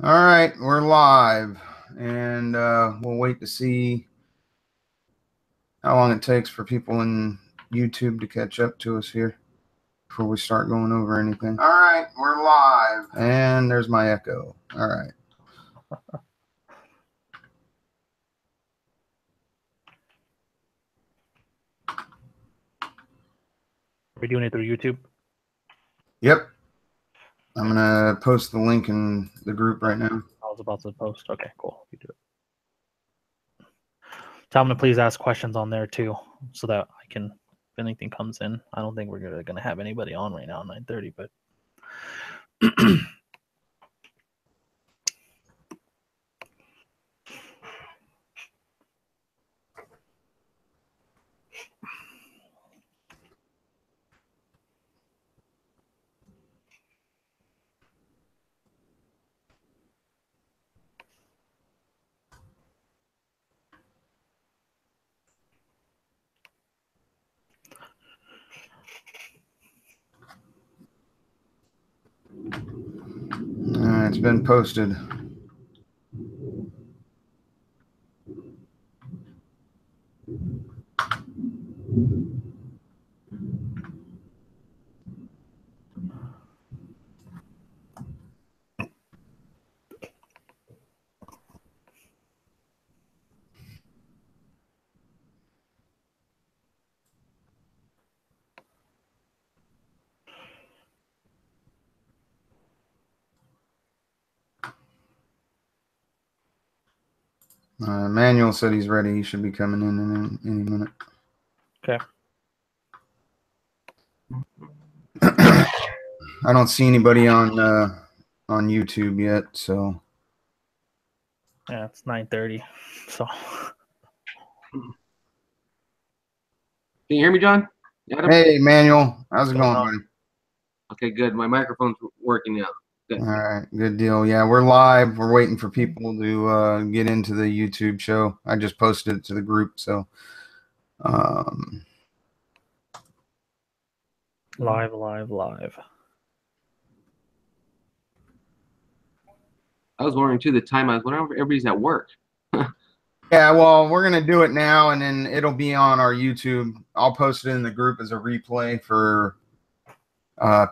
All right, we're live, and we'll wait to see how long it takes for people in YouTube to catch up to us here before we start going over anything. All right, we're live. And there's my echo. All right. Are we doing it through YouTube? Yep. I'm going to post the link in the group right now. I was about to post. Okay, cool. You do it. Tell them to please ask questions on there too, so that I can, if anything comes in. I don't think we're going to have anybody on right now at 9:30, but. It's been posted. Manuel said he's ready. He should be coming in any minute. Okay. I don't see anybody on YouTube yet, so. Yeah, it's 9:30. So. Can you hear me, John? Adam? Hey, Manuel. How's it going, buddy? Okay, good. My microphone's working now. Good. All right, good deal. Yeah, we're live. We're waiting for people to get into the YouTube show. I just posted it to the group, so. Live. I was wondering too the time. I was wondering if everybody's at work. Yeah, well, we're gonna do it now, and then it'll be on our YouTube. I'll post it in the group as a replay for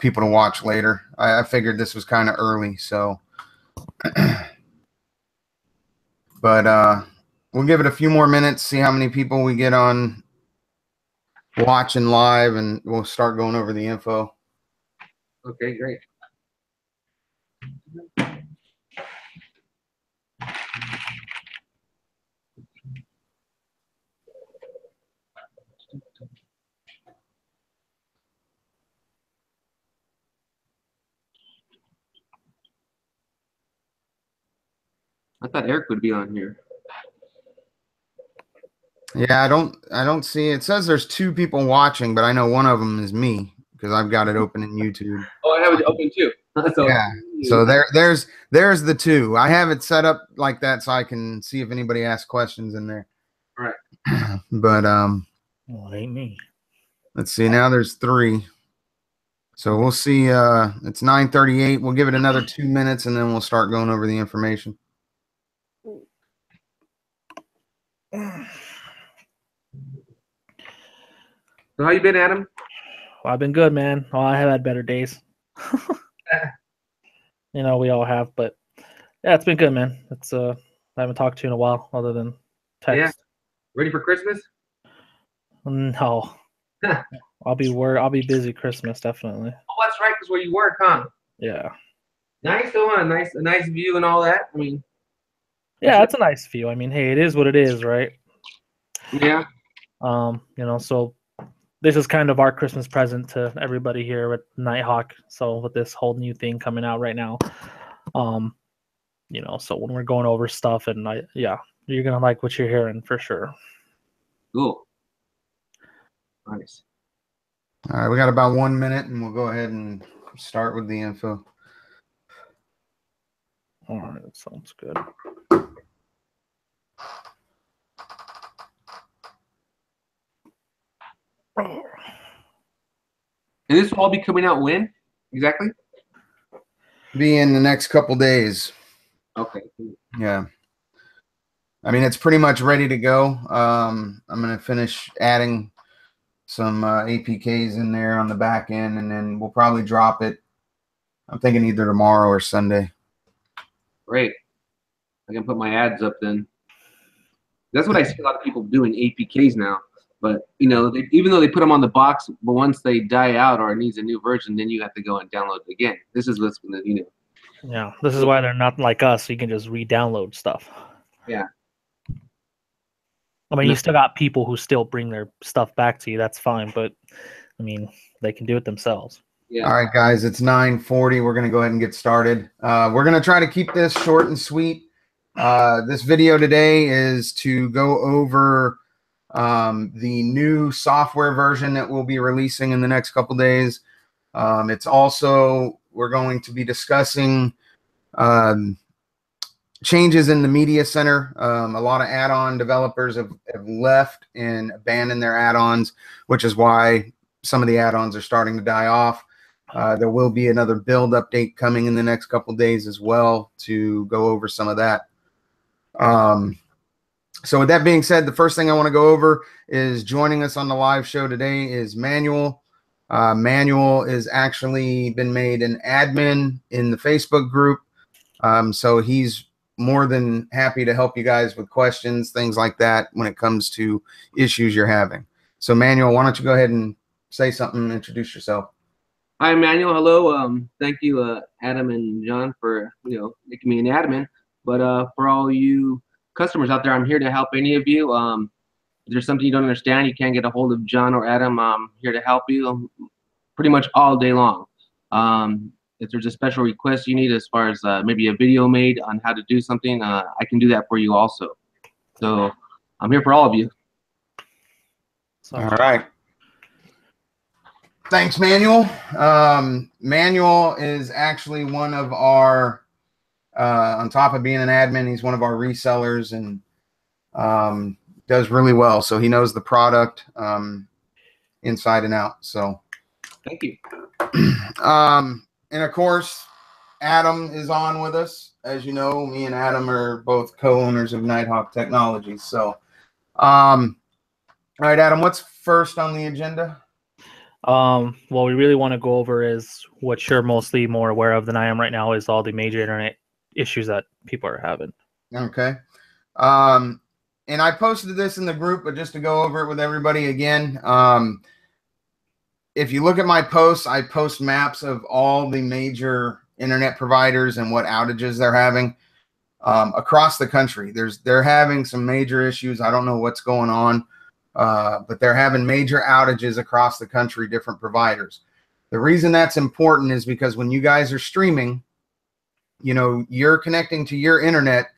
people to watch later. I figured this was kind of early, so. But we'll give it a few more minutes, see how many people we get on watching live, and we'll start going over the info. Okay, great. I thought Eric would be on here. Yeah, I don't see it. Says there's 2 people watching, but I know one of them is me because I've got it open in YouTube. Oh, I have it open too. So, yeah. So there's the 2. I have it set up like that so I can see if anybody asks questions in there. All right. But well, it ain't me. Let's see. Now there's 3. So we'll see. It's 9:38. We'll give it another 2 minutes, and then we'll start going over the information. So how you been, Adam? Well, I've been good, man. Well, I have had better days. You know, we all have, but yeah, it's been good, man. It's I haven't talked to you in a while, other than text. Yeah. Ready for Christmas? No. I'll be busy Christmas, definitely. Oh, that's right, because where you work, huh? Yeah. Nice though, a nice view and all that. I mean. Yeah, it's a nice view. I mean, hey, it is what it is, right? Yeah. You know, so this is kind of our Christmas present to everybody here at Nitehawk. So with this whole new thing coming out right now, you know, so when we're going over stuff, and yeah, you're gonna like what you're hearing for sure. Cool. Nice. All right, we got about 1 minute, and we'll go ahead and start with the info. All right, that sounds good. And this will all be coming out when exactly? Be in the next couple days. Okay. Yeah. I mean, it's pretty much ready to go. I'm going to finish adding some APKs in there on the back end, and then we'll probably drop it. I'm thinking either tomorrow or Sunday. Great. I can put my ads up then. That's what I see a lot of people doing, APKs now. But you know, even though they put them on the box, but once they die out or it needs a new version, then you have to go and download it again. This is what's been, you know. Yeah, this is why they're not like us. You can just re-download stuff. Yeah. I mean, you still got people who still bring their stuff back to you. That's fine, but I mean, they can do it themselves. Yeah. All right, guys, it's 9:40. We're going to go ahead and get started. We're going to try to keep this short and sweet. This video today is to go over the new software version that we'll be releasing in the next couple days. It's also, we're going to be discussing changes in the media center. A lot of add-on developers have left and abandoned their add-ons, which is why some of the add-ons are starting to die off. There will be another build update coming in the next couple days as well to go over some of that. So with that being said, the first thing I want to go over is joining us on the live show today is Manuel. Manuel is actually been made an admin in the Facebook group. So he's more than happy to help you guys with questions, things like that when it comes to issues you're having. So Manuel, why don't you go ahead and say something and introduce yourself? Hi, Emmanuel. Hello. Thank you, Adam and John, for making me an admin. But for all you customers out there, I'm here to help any of you. If there's something you don't understand, you can't get a hold of John or Adam, I'm here to help you pretty much all day long. If there's a special request you need as far as maybe a video made on how to do something, I can do that for you also. So I'm here for all of you. All right. Thanks, Manuel. Manuel is actually one of our, on top of being an admin, he's one of our resellers and does really well. So he knows the product inside and out. So thank you. And of course, Adam is on with us. As you know, me and Adam are both co-owners of Nitehawk Technologies. So, all right, Adam, what's first on the agenda? What we really want to go over is what you're mostly more aware of than I am right now is all the major internet issues that people are having. Okay. And I posted this in the group, but just to go over it with everybody again, if you look at my posts, I post maps of all the major internet providers and what outages they're having across the country. They're having some major issues. I don't know what's going on. But they're having major outages across the country, different providers. The reason that's important is because when you guys are streaming, you're connecting to your internet,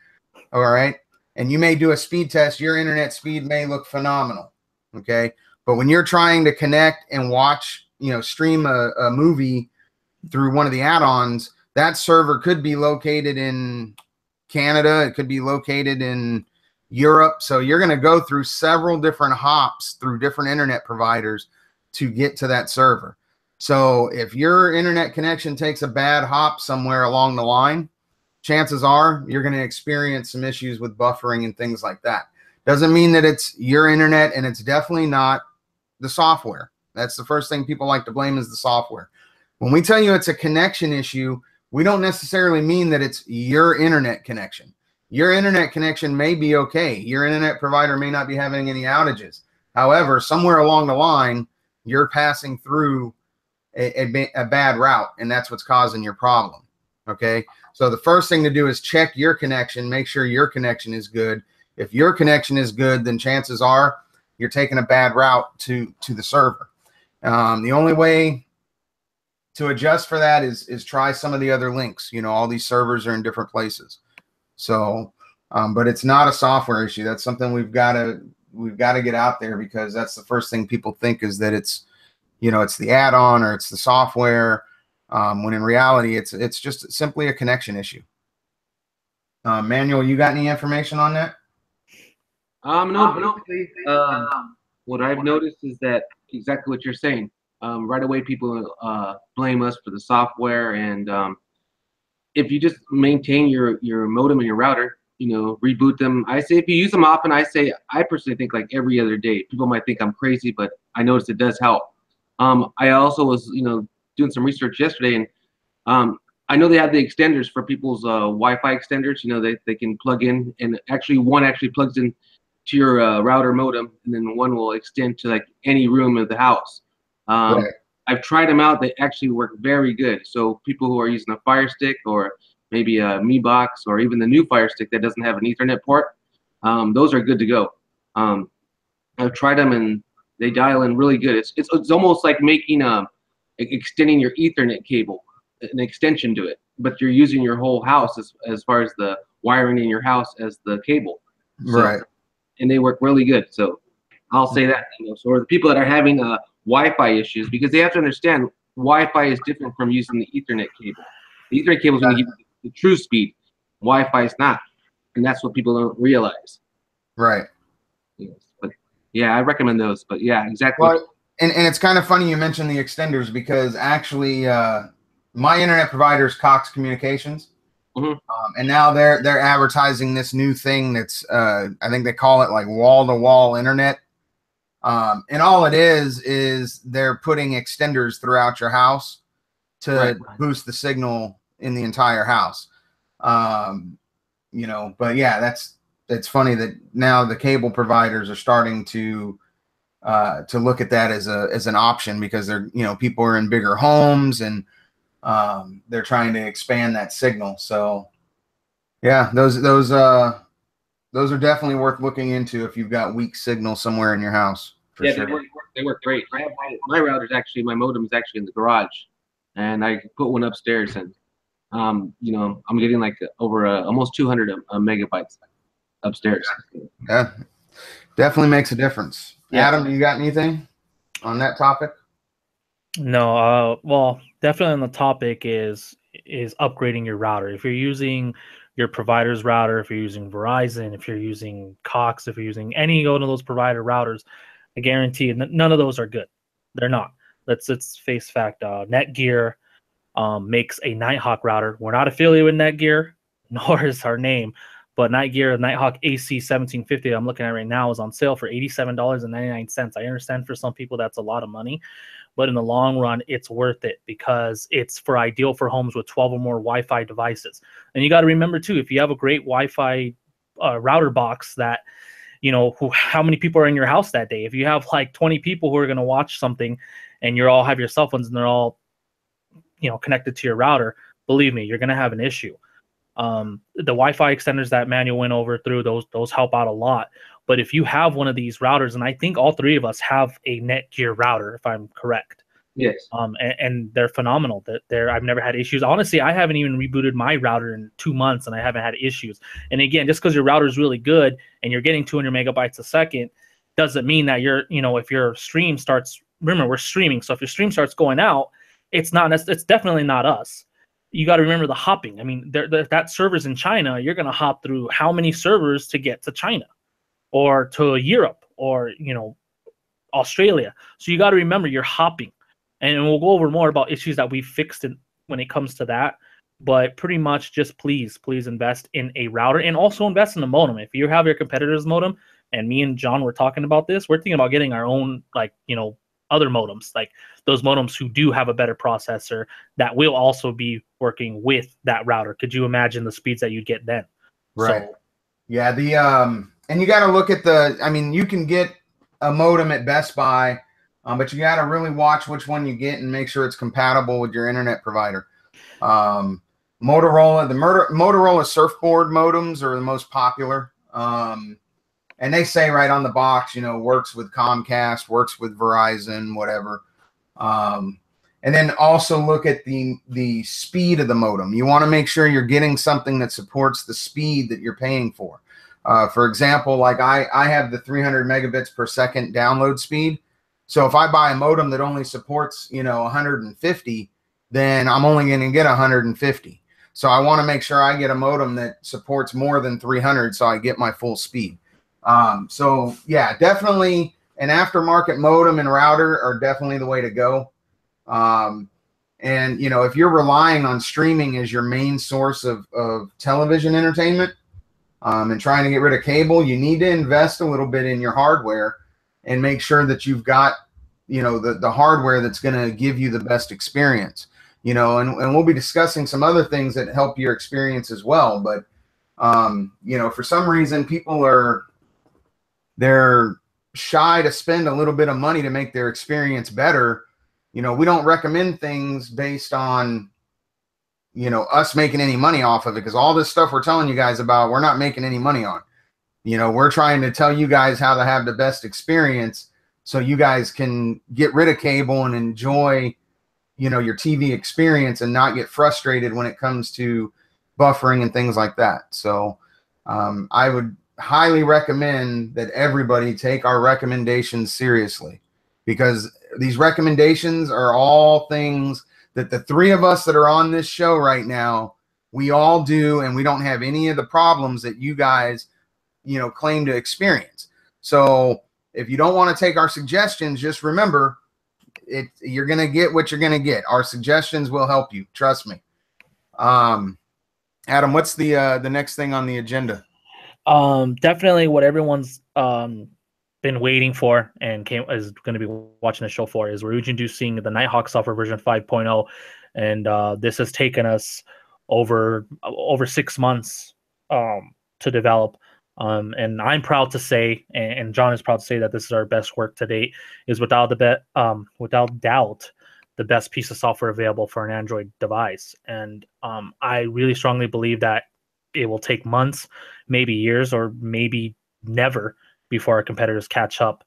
all right, and you may do a speed test. Your internet speed may look phenomenal, okay? But when you're trying to connect and watch, stream a movie through one of the add-ons, that server could be located in Canada. It could be located in Europe. So you're going to go through several different hops through different internet providers to get to that server. So if your internet connection takes a bad hop somewhere along the line, chances are you're going to experience some issues with buffering and things like that. Doesn't mean that it's your internet, and it's definitely not the software. That's the first thing people like to blame is the software. When we tell you it's a connection issue, we don't necessarily mean that it's your internet connection. Your internet connection may be okay. Your internet provider may not be having any outages. However, somewhere along the line, you're passing through a bad route, and that's what's causing your problem. Okay? So the first thing to do is check your connection, make sure your connection is good. If your connection is good, then chances are you're taking a bad route to the server. The only way to adjust for that is try some of the other links. All these servers are in different places. So, but it's not a software issue. That's something we've got to get out there, because that's the first thing people think is that it's, it's the add-on or it's the software. When in reality, it's just simply a connection issue. Manuel, you got any information on that? No. What I've noticed is that exactly what you're saying. Right away, people blame us for the software, and if you just maintain your modem and your router, reboot them. I say if you use them often, I personally think like every other day. People might think I'm crazy, but I noticed it does help. I also was doing some research yesterday, and I know they have the extenders for people's Wi-Fi extenders. They can plug in, and actually one actually plugs in to your router modem, and then one will extend to like any room of the house. Right. I've tried them out. They actually work very good. So people who are using a Fire Stick or maybe a Mi Box or even the new Fire Stick that doesn't have an Ethernet port, those are good to go. I've tried them and they dial in really good. It's almost like making extending your Ethernet cable, an extension to it, but you're using your whole house as far as the wiring in your house as the cable. So, Right. and they work really good. So I'll say that. So for the people that are having Wi-Fi issues, because they have to understand Wi-Fi is different from using the Ethernet cable. The Ethernet cable is going to give you the true speed. Wi-Fi is not, and that's what people don't realize. Right. Yes. But yeah, I recommend those. But yeah, exactly. Well, and it's kind of funny you mentioned the extenders because actually my internet provider is Cox Communications. And now they're advertising this new thing that's I think they call it like wall-to-wall internet. And all it is they're putting extenders throughout your house to boost the signal in the entire house. But yeah, it's funny that now the cable providers are starting to look at that as an option because they're people are in bigger homes and they're trying to expand that signal. So yeah, those are definitely worth looking into if you've got weak signal somewhere in your house. Yeah, sure. they work great. I have my router's actually, my modem's actually in the garage, and I put one upstairs, and I'm getting like over almost 200 megabytes upstairs. Yeah, definitely makes a difference. Yeah. Adam, you got anything on that topic? No, well, definitely on the topic is upgrading your router. If you're using your provider's router, if you're using Verizon, if you're using Cox, if you're using any one of those provider routers, I guarantee you, none of those are good. They're not. Let's face fact. Netgear makes a Nitehawk router. We're not affiliated with Netgear, nor is our name, but Nitehawk AC 1750 I'm looking at right now is on sale for $87.99. I understand for some people that's a lot of money, but in the long run, it's worth it because it's ideal for homes with 12 or more Wi-Fi devices. And you got to remember too, if you have a great Wi-Fi router box that, how many people are in your house that day? If you have like 20 people who are going to watch something and you all have your cell phones and they're all, connected to your router, believe me, you're going to have an issue. The Wi-Fi extenders that Manuel went over through, those help out a lot. But if you have one of these routers, and I think all three of us have a Netgear router, if I'm correct. Yes. And they're phenomenal. I've never had issues. Honestly, I haven't even rebooted my router in 2 months, and I haven't had issues. And again, just because your router is really good and you're getting 200 megabytes a second, doesn't mean that if your stream starts. Remember, we're streaming, so if your stream starts going out, it's definitely not us. You got to remember the hopping. I mean, that server's in China. You're going to hop through how many servers to get to China or to Europe or, Australia. So you got to remember you're hopping. And we'll go over more about issues that we've fixed when it comes to that. But pretty much just please invest in a router and also invest in a modem. If you have your competitor's modem, and me and John were talking about this, we're thinking about getting our own, other modems, like those modems who do have a better processor that will also be working with that router. Could you imagine the speeds that you'd get then? Right. So, yeah. And you got to look at you can get a modem at Best Buy, but you got to really watch which one you get and make sure it's compatible with your internet provider. Motorola surfboard modems are the most popular. And they say right on the box, works with Comcast, works with Verizon, whatever. And then also look at the speed of the modem. You want to make sure you're getting something that supports the speed that you're paying for. For example, like I have the 300 megabits per second download speed. So if I buy a modem that only supports, 150, then I'm only going to get 150. So I want to make sure I get a modem that supports more than 300 so I get my full speed. So yeah, definitely an aftermarket modem and router are definitely the way to go. And And, you know, if you're relying on streaming as your main source of television entertainment, and trying to get rid of cable, you need to invest a little bit in your hardware and make sure that you've got, you know, the hardware that's going to give you the best experience, you know, and we'll be discussing some other things that help your experience as well. But, you know, for some reason, they're shy to spend a little bit of money to make their experience better. You know, we don't recommend things based on, you know, us making any money off of it, because all this stuff we're telling you guys about, we're not making any money on. You know, we're trying to tell you guys how to have the best experience so you guys can get rid of cable and enjoy, you know, your TV experience and not get frustrated when it comes to buffering and things like that. So I would highly recommend that everybody take our recommendations seriously, because these recommendations are all things that the three of us that are on this show right now, we all do, and we don't have any of the problems that you guys, you know, claim to experience. So if you don't want to take our suggestions, just remember, you're going to get what you're going to get. Our suggestions will help you. Trust me. Adam, what's the next thing on the agenda? Definitely what everyone's been waiting for and is going to be watching the show for is we're introducing the Nitehawk software version 5.0, and this has taken us over 6 months to develop. And I'm proud to say, and John is proud to say, that this is our best work to date. Is without doubt the best piece of software available for an Android device. And I really strongly believe that it will take months, maybe years, or maybe never before our competitors catch up,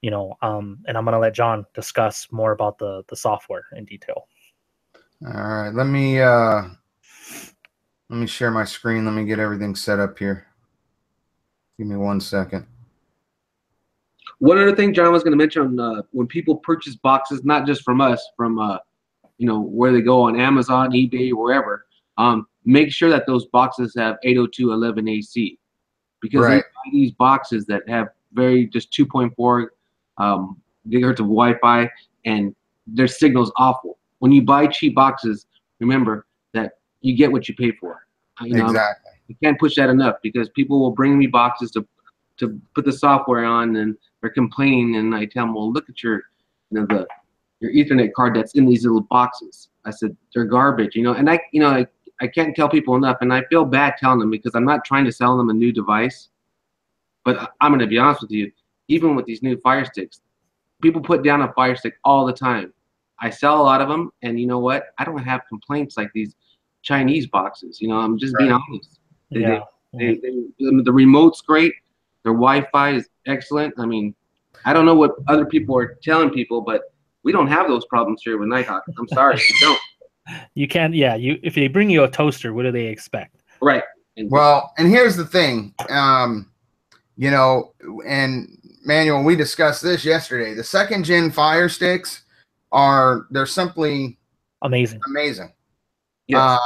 you know, and I'm going to let John discuss more about the software in detail. All right, let me share my screen. Let me get everything set up here. Give me 1 second. One other thing John was going to mention, when people purchase boxes, not just from us, from you know, where they go on Amazon, eBay, wherever, make sure that those boxes have 802.11ac, because Right. they buy these boxes that have just 2.4 gigahertz of Wi-Fi, and their signal's awful. When you buy cheap boxes, remember that you get what you pay for. You know, Exactly. you can't push that enough, because people will bring me boxes to put the software on, and they're complaining, and I tell them, well, look at your, you know, your Ethernet card that's in these little boxes. I said, they're garbage, you know, and I can't tell people enough, and I feel bad telling them, because I'm not trying to sell them a new device. But I'm going to be honest with you, even with these new Fire Sticks, people put down a Fire Stick all the time. I sell a lot of them, and you know what? I don't have complaints like these Chinese boxes. You know, I'm just being honest. The remote's great. Their Wi-Fi is excellent. I mean, I don't know what other people are telling people, but we don't have those problems here with Nitehawk. I'm sorry, we don't. You can't. Yeah, if they bring you a toaster, what do they expect? Right. Well, and here's the thing, you know, and Manuel, we discussed this yesterday. The 2nd gen Fire Sticks they're simply amazing. Yes.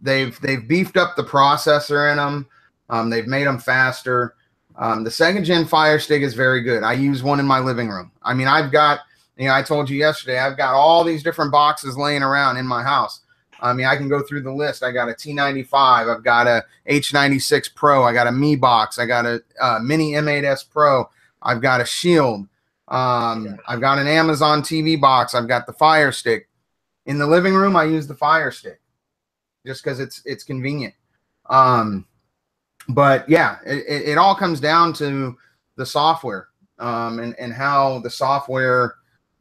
They've beefed up the processor in them. They've made them faster. The 2nd gen Fire Stick is very good. I use one in my living room. I mean, I've got, you know, I told you yesterday, I've got all these different boxes laying around in my house. I mean, I can go through the list. I got a T95. I've got a H96 Pro. I got a Mi box. I got a Mini M8S Pro. I've got a Shield. I've got an Amazon TV box. I've got the Fire Stick. In the living room, I use the Fire Stick just because it's convenient. But yeah, it all comes down to the software and how the software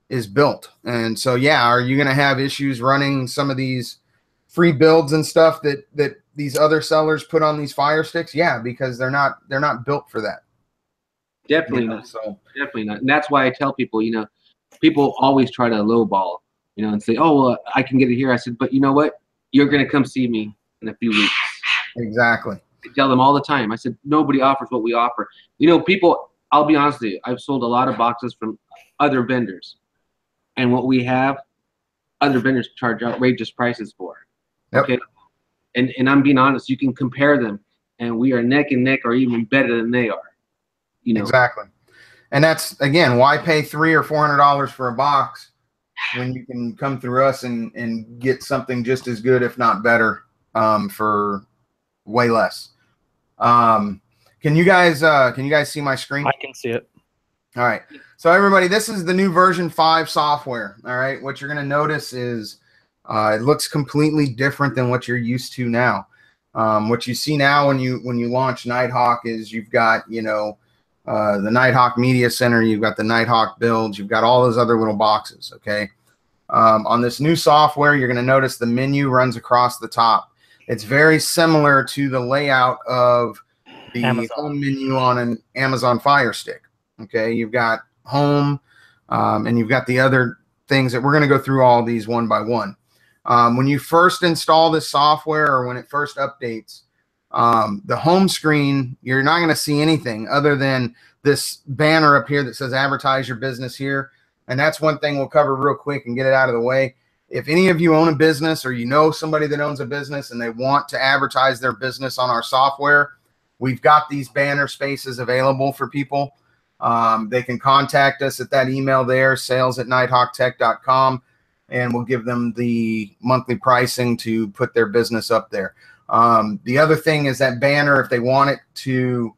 is built. And so, yeah, are you going to have issues running some of these free builds and stuff that these other sellers put on these Fire Sticks? Yeah, because they're not built for that. Definitely not. So definitely not. And that's why I tell people, you know, people always try to lowball, you know, and say, oh, well, I can get it here. I said, but you know what? You're going to come see me in a few weeks. Exactly. I tell them all the time. I said, nobody offers what we offer. You know, people, I'll be honest with you, I've sold a lot of boxes from other vendors. And what we have, other vendors charge outrageous prices for. Yep. Okay. And I'm being honest, you can compare them, and we are neck and neck or even better than they are. You know. Exactly. And that's, again, why pay $300 or $400 for a box when you can come through us and get something just as good, if not better, for way less. Can you guys see my screen? I can see it. All right. So everybody, this is the new version 5 software. All right. What you're going to notice is it looks completely different than what you're used to now. What you see now when you launch Nitehawk is you've got, the Nitehawk Media Center, you've got the Nitehawk builds, you've got all those other little boxes. Okay. On this new software, you're going to notice the menu runs across the top. It's very similar to the layout of the home menu on an Amazon Fire Stick. Okay, you've got home, and you've got the other things that we're going to go through all these one by one. When you first install this software or when it first updates, the home screen, you're not going to see anything other than this banner up here that says advertise your business here. And that's one thing we'll cover real quick and get it out of the way. If any of you own a business or you know somebody that owns a business and they want to advertise their business on our software, we've got these banner spaces available for people. They can contact us at that email there, sales@nitehawktech.com, and we'll give them the monthly pricing to put their business up there. The other thing is that banner, if they want it to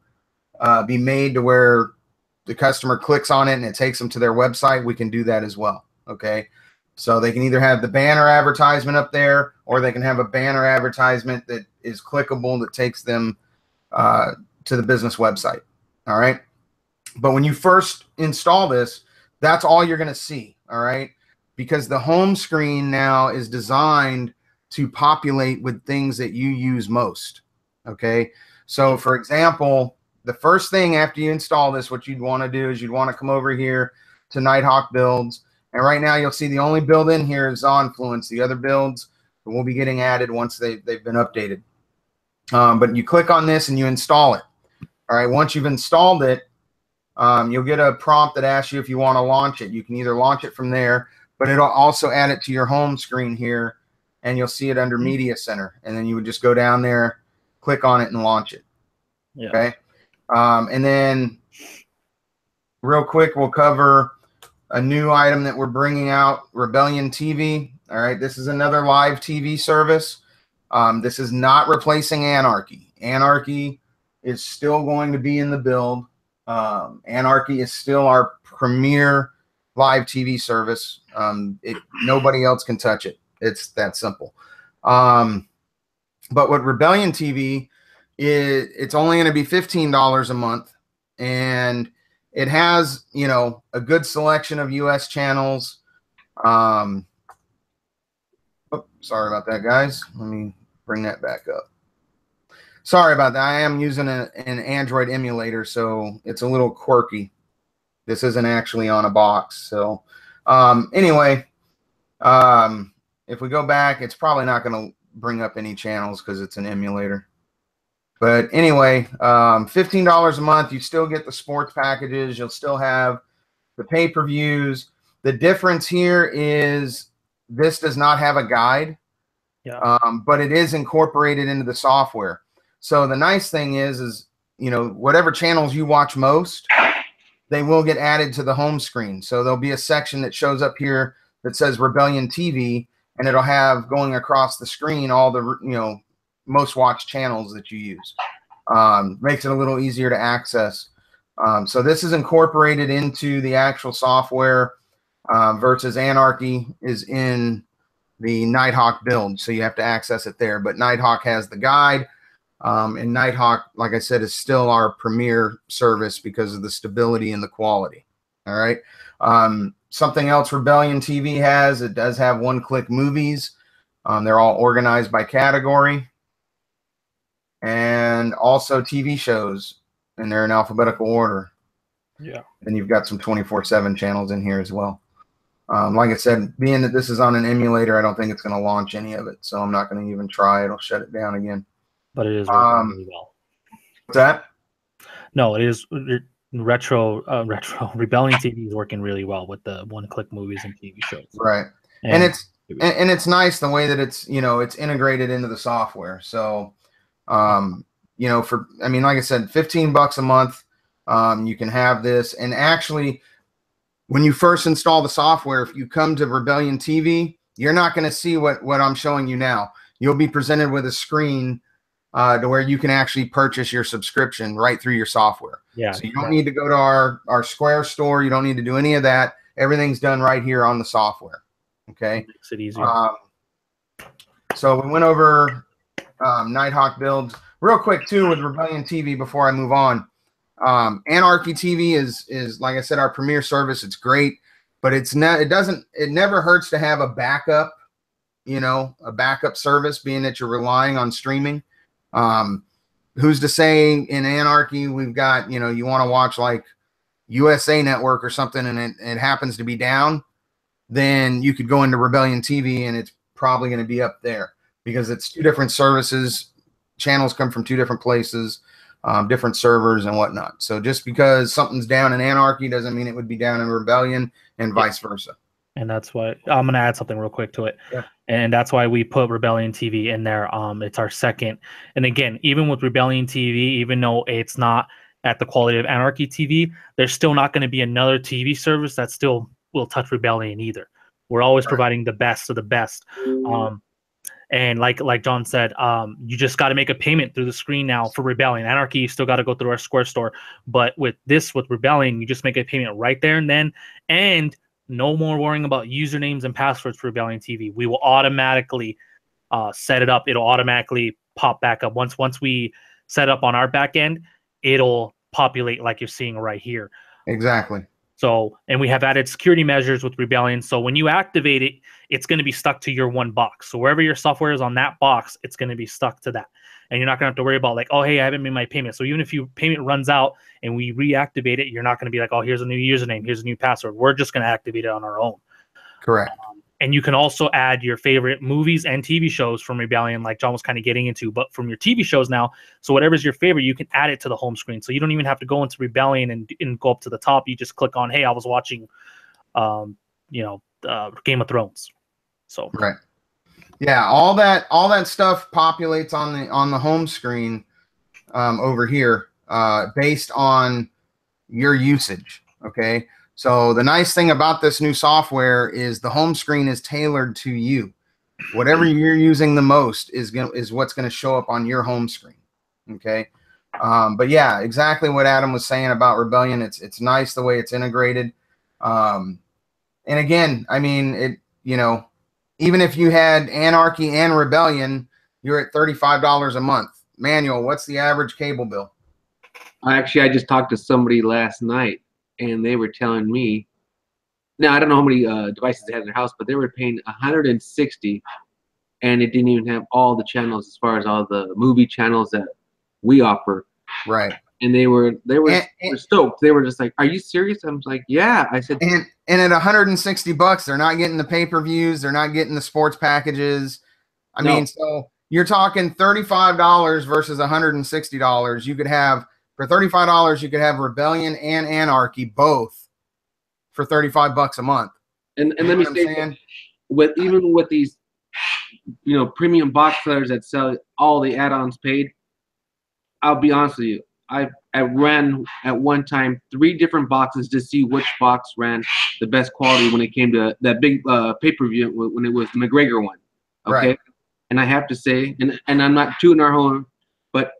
be made to where the customer clicks on it and it takes them to their website, we can do that as well. Okay. So they can either have the banner advertisement up there, or they can have a banner advertisement that is clickable that takes them to the business website. All right. But when you first install this, that's all you're going to see. All right. Because the home screen now is designed to populate with things that you use most. Okay. So for example, the first thing after you install this, what you'd want to do is you'd want to come over here to Nitehawk builds. And right now you'll see the only build in here is Zonfluence. The other builds will be getting added once they've been updated. But you click on this and you install it. All right. Once you've installed it, you'll get a prompt that asks you if you want to launch it. You can either launch it from there, but it'll also add it to your home screen here, and you'll see it under Media Center. And then you would just go down there, click on it, and launch it. Yeah. Okay. And then real quick, we'll cover a new item that we're bringing out, Rebellion TV. All right. This is another live TV service. This is not replacing Anarchy. Anarchy is still going to be in the build. Anarchy is still our premier live TV service. Nobody else can touch it. It's that simple. But what Rebellion TV is, it's only going to be $15 a month, and it has, a good selection of US channels. Oh, sorry about that, guys. Let me bring that back up. Sorry about that. I am using an Android emulator, so it's a little quirky. This isn't actually on a box. So anyway, if we go back, it's probably not going to bring up any channels because it's an emulator. But anyway, $15 a month, you still get the sports packages. You'll still have the pay-per-views. The difference here is this does not have a guide, but it is incorporated into the software. So the nice thing is whatever channels you watch most, they will get added to the home screen. So there'll be a section that shows up here that says Rebellion TV, and it'll have going across the screen all the most watched channels that you use. Makes it a little easier to access. So this is incorporated into the actual software versus Anarchy is in the Nitehawk build. So you have to access it there. But Nitehawk has the guide. And Nitehawk, like I said, is still our premier service because of the stability and the quality. All right. Something else Rebellion TV has, it does have one-click movies. They're all organized by category. And also TV shows, and they're in alphabetical order. Yeah. And you've got some 24/7 channels in here as well. Like I said, being that this is on an emulator, I don't think it's going to launch any of it. So I'm not going to even try. It'll shut it down again. But it is working really well. What's that? No, it is retro Rebellion TV is working really well with the one-click movies and TV shows. Right. And it's nice the way that it's it's integrated into the software. So like I said, $15 a month, you can have this. And actually, when you first install the software, if you come to Rebellion TV, you're not going to see what I'm showing you now. You'll be presented with a screen to where you can actually purchase your subscription right through your software. Yeah. So you don't need to go to our Square store. You don't need to do any of that. Everything's done right here on the software. Okay. Makes it easier. So we went over Nitehawk builds real quick too with Rebellion TV before I move on. Anarchy TV is like I said, our premier service. It's great, but it never hurts to have a backup, a backup service, being that you're relying on streaming. Who's to say in Anarchy we've got, you want to watch like USA Network or something and it happens to be down, then you could go into Rebellion TV and it's probably going to be up there because it's two different services. Channels come from two different places, different servers and whatnot. So just because something's down in Anarchy doesn't mean it would be down in Rebellion and vice versa. And that's why I'm going to add something real quick to it. Yeah. And that's why we put Rebellion TV in there. It's our second. And again, even with Rebellion TV, even though it's not at the quality of Anarchy TV, there's still not going to be another TV service that still will touch Rebellion either. We're always providing the best of the best. And like John said, you just got to make a payment through the screen now for Rebellion. Anarchy, you still got to go through our Square store. But with Rebellion, you just make a payment right there and then. And no more worrying about usernames and passwords for Rebellion TV. We will automatically set it up. It'll automatically pop back up. Once we set up on our back end, it'll populate like you're seeing right here. Exactly. So, and we have added security measures with Rebellion. So when you activate it, it's going to be stuck to your one box. So wherever your software is on that box, it's going to be stuck to that. And you're not going to have to worry about like, oh, hey, I haven't made my payment. So even if your payment runs out and we reactivate it, you're not going to be like, oh, here's a new username, here's a new password. We're just going to activate it on our own. Correct. And you can also add your favorite movies and TV shows from Rebellion, like John was kind of getting into, but from your TV shows now. So whatever's your favorite, you can add it to the home screen. So you don't even have to go into Rebellion and go up to the top. You just click on, hey, I was watching, Game of Thrones. So right. Yeah, all that stuff populates on the home screen over here based on your usage. Okay. So the nice thing about this new software is the home screen is tailored to you. Whatever you're using the most is what's going to show up on your home screen. Okay. But yeah, exactly what Adam was saying about Rebellion. It's nice the way it's integrated. And again, I mean, even if you had Anarchy and Rebellion, you're at $35 a month. Manuel, what's the average cable bill? I just talked to somebody last night, and they were telling me, now I don't know how many devices they had in their house, but they were paying $160, and it didn't even have all the channels as far as all the movie channels that we offer. Right. And they were stoked. They were just like, "Are you serious?" I was like, "Yeah." I said, and at $160, they're not getting the pay-per-views, they're not getting the sports packages. I mean, so you're talking $35 versus $160. You could have for $35, you could have Rebellion and Anarchy both for $35 a month. And let me say, with these, premium box sellers that sell all the add-ons paid, I'll be honest with you. I ran at one time 3 different boxes to see which box ran the best quality when it came to that big pay-per-view when it was the McGregor one. Okay. Right. And I have to say, and I'm not tooting our horn, but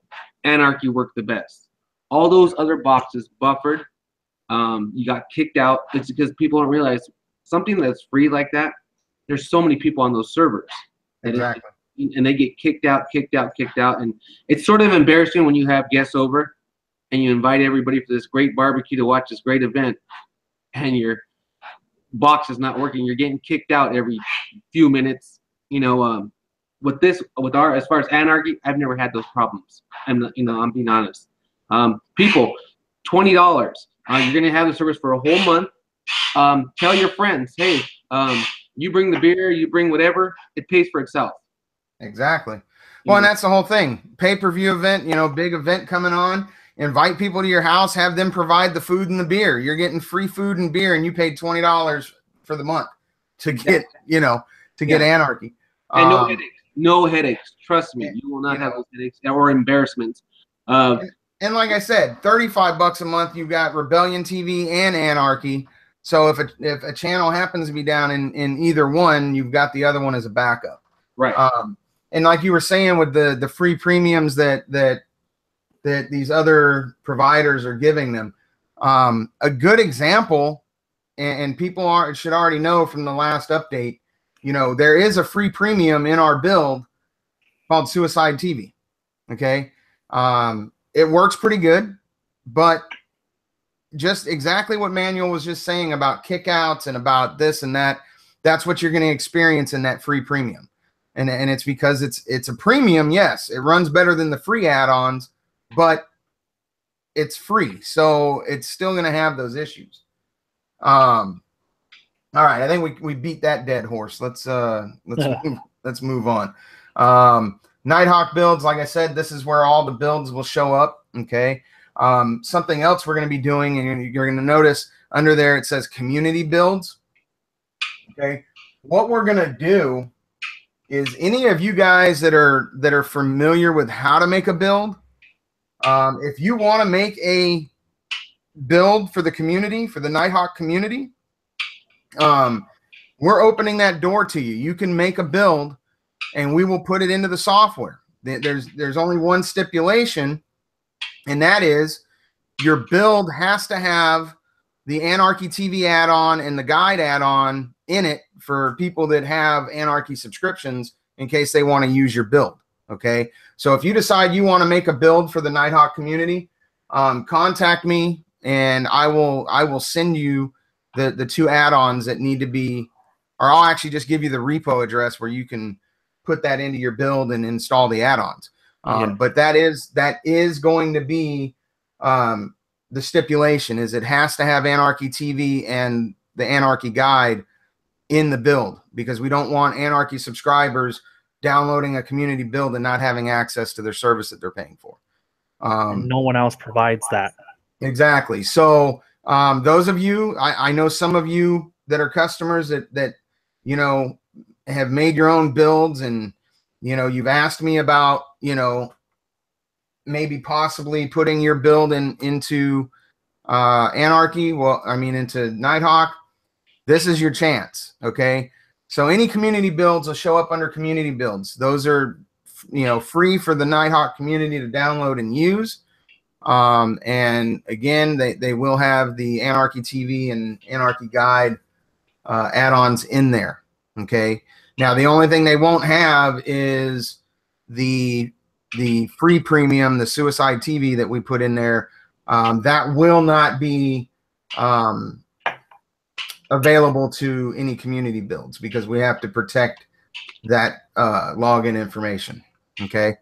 Anarchy worked the best. All those other boxes buffered. You got kicked out. It's because people don't realize something that's free like that. There's so many people on those servers. Exactly. And they get kicked out. And it's sort of embarrassing when you have guests over and you invite everybody for this great barbecue to watch this great event and your box is not working. You're getting kicked out every few minutes. As far as Anarchy, I've never had those problems. I'm being honest. People, $20. You're going to have the service for a whole month. Tell your friends, hey, you bring the beer, you bring whatever, it pays for itself. Exactly. Well, and that's the whole thing. Pay-per-view event, big event coming on. Invite people to your house, have them provide the food and the beer. You're getting free food and beer, and you paid $20 for the month to get, get Anarchy. And no headaches. Trust me, you will not have those headaches or embarrassments. And like I said, $35 a month, you've got Rebellion TV and Anarchy. So if a channel happens to be down in either one, you've got the other one as a backup. Right. And like you were saying with the free premiums that these other providers are giving them, a good example, and people should already know from the last update, there is a free premium in our build called Suicide TV. Okay. It works pretty good, but just exactly what Manuel was just saying about kickouts and about this and that, that's what you're going to experience in that free premium. And it's because it's a premium. Yes, it runs better than the free add-ons, but it's free. So it's still going to have those issues. All right. I think we beat that dead horse. Let's move on. Nitehawk builds, like I said, this is where all the builds will show up. Okay. Something else we're going to be doing, and you're going to notice under there it says community builds. Okay. What we're going to do is, any of you guys that are familiar with how to make a build, if you want to make a build for the community, for the Nitehawk community, we're opening that door to you. You can make a build and we will put it into the software. There's only one stipulation, and that is your build has to have the Anarchy TV add-on and the guide add-on in it for people that have Anarchy subscriptions in case they want to use your build. Okay. So if you decide you want to make a build for the Nitehawk community, contact me and I will send you the two add-ons that need to be, or I'll actually just give you the repo address where you can put that into your build and install the add-ons. But that is going to be the stipulation, is it has to have Anarchy TV and the Anarchy guide in the build, because we don't want Anarchy subscribers downloading a community build and not having access to their service that they're paying for. And no one else provides that. Exactly. So those of you, I know some of you that are customers that have made your own builds, and you've asked me about maybe possibly putting your build into Anarchy. Well, I mean into Nitehawk. This is your chance. Okay. So any community builds will show up under community builds. Those are free for the Nitehawk community to download and use. And again, they will have the Anarchy TV and Anarchy guide add-ons in there. Okay. Now the only thing they won't have is the free premium, the Suicide TV that we put in there. That will not be available to any community builds, because we have to protect that login information. Okay.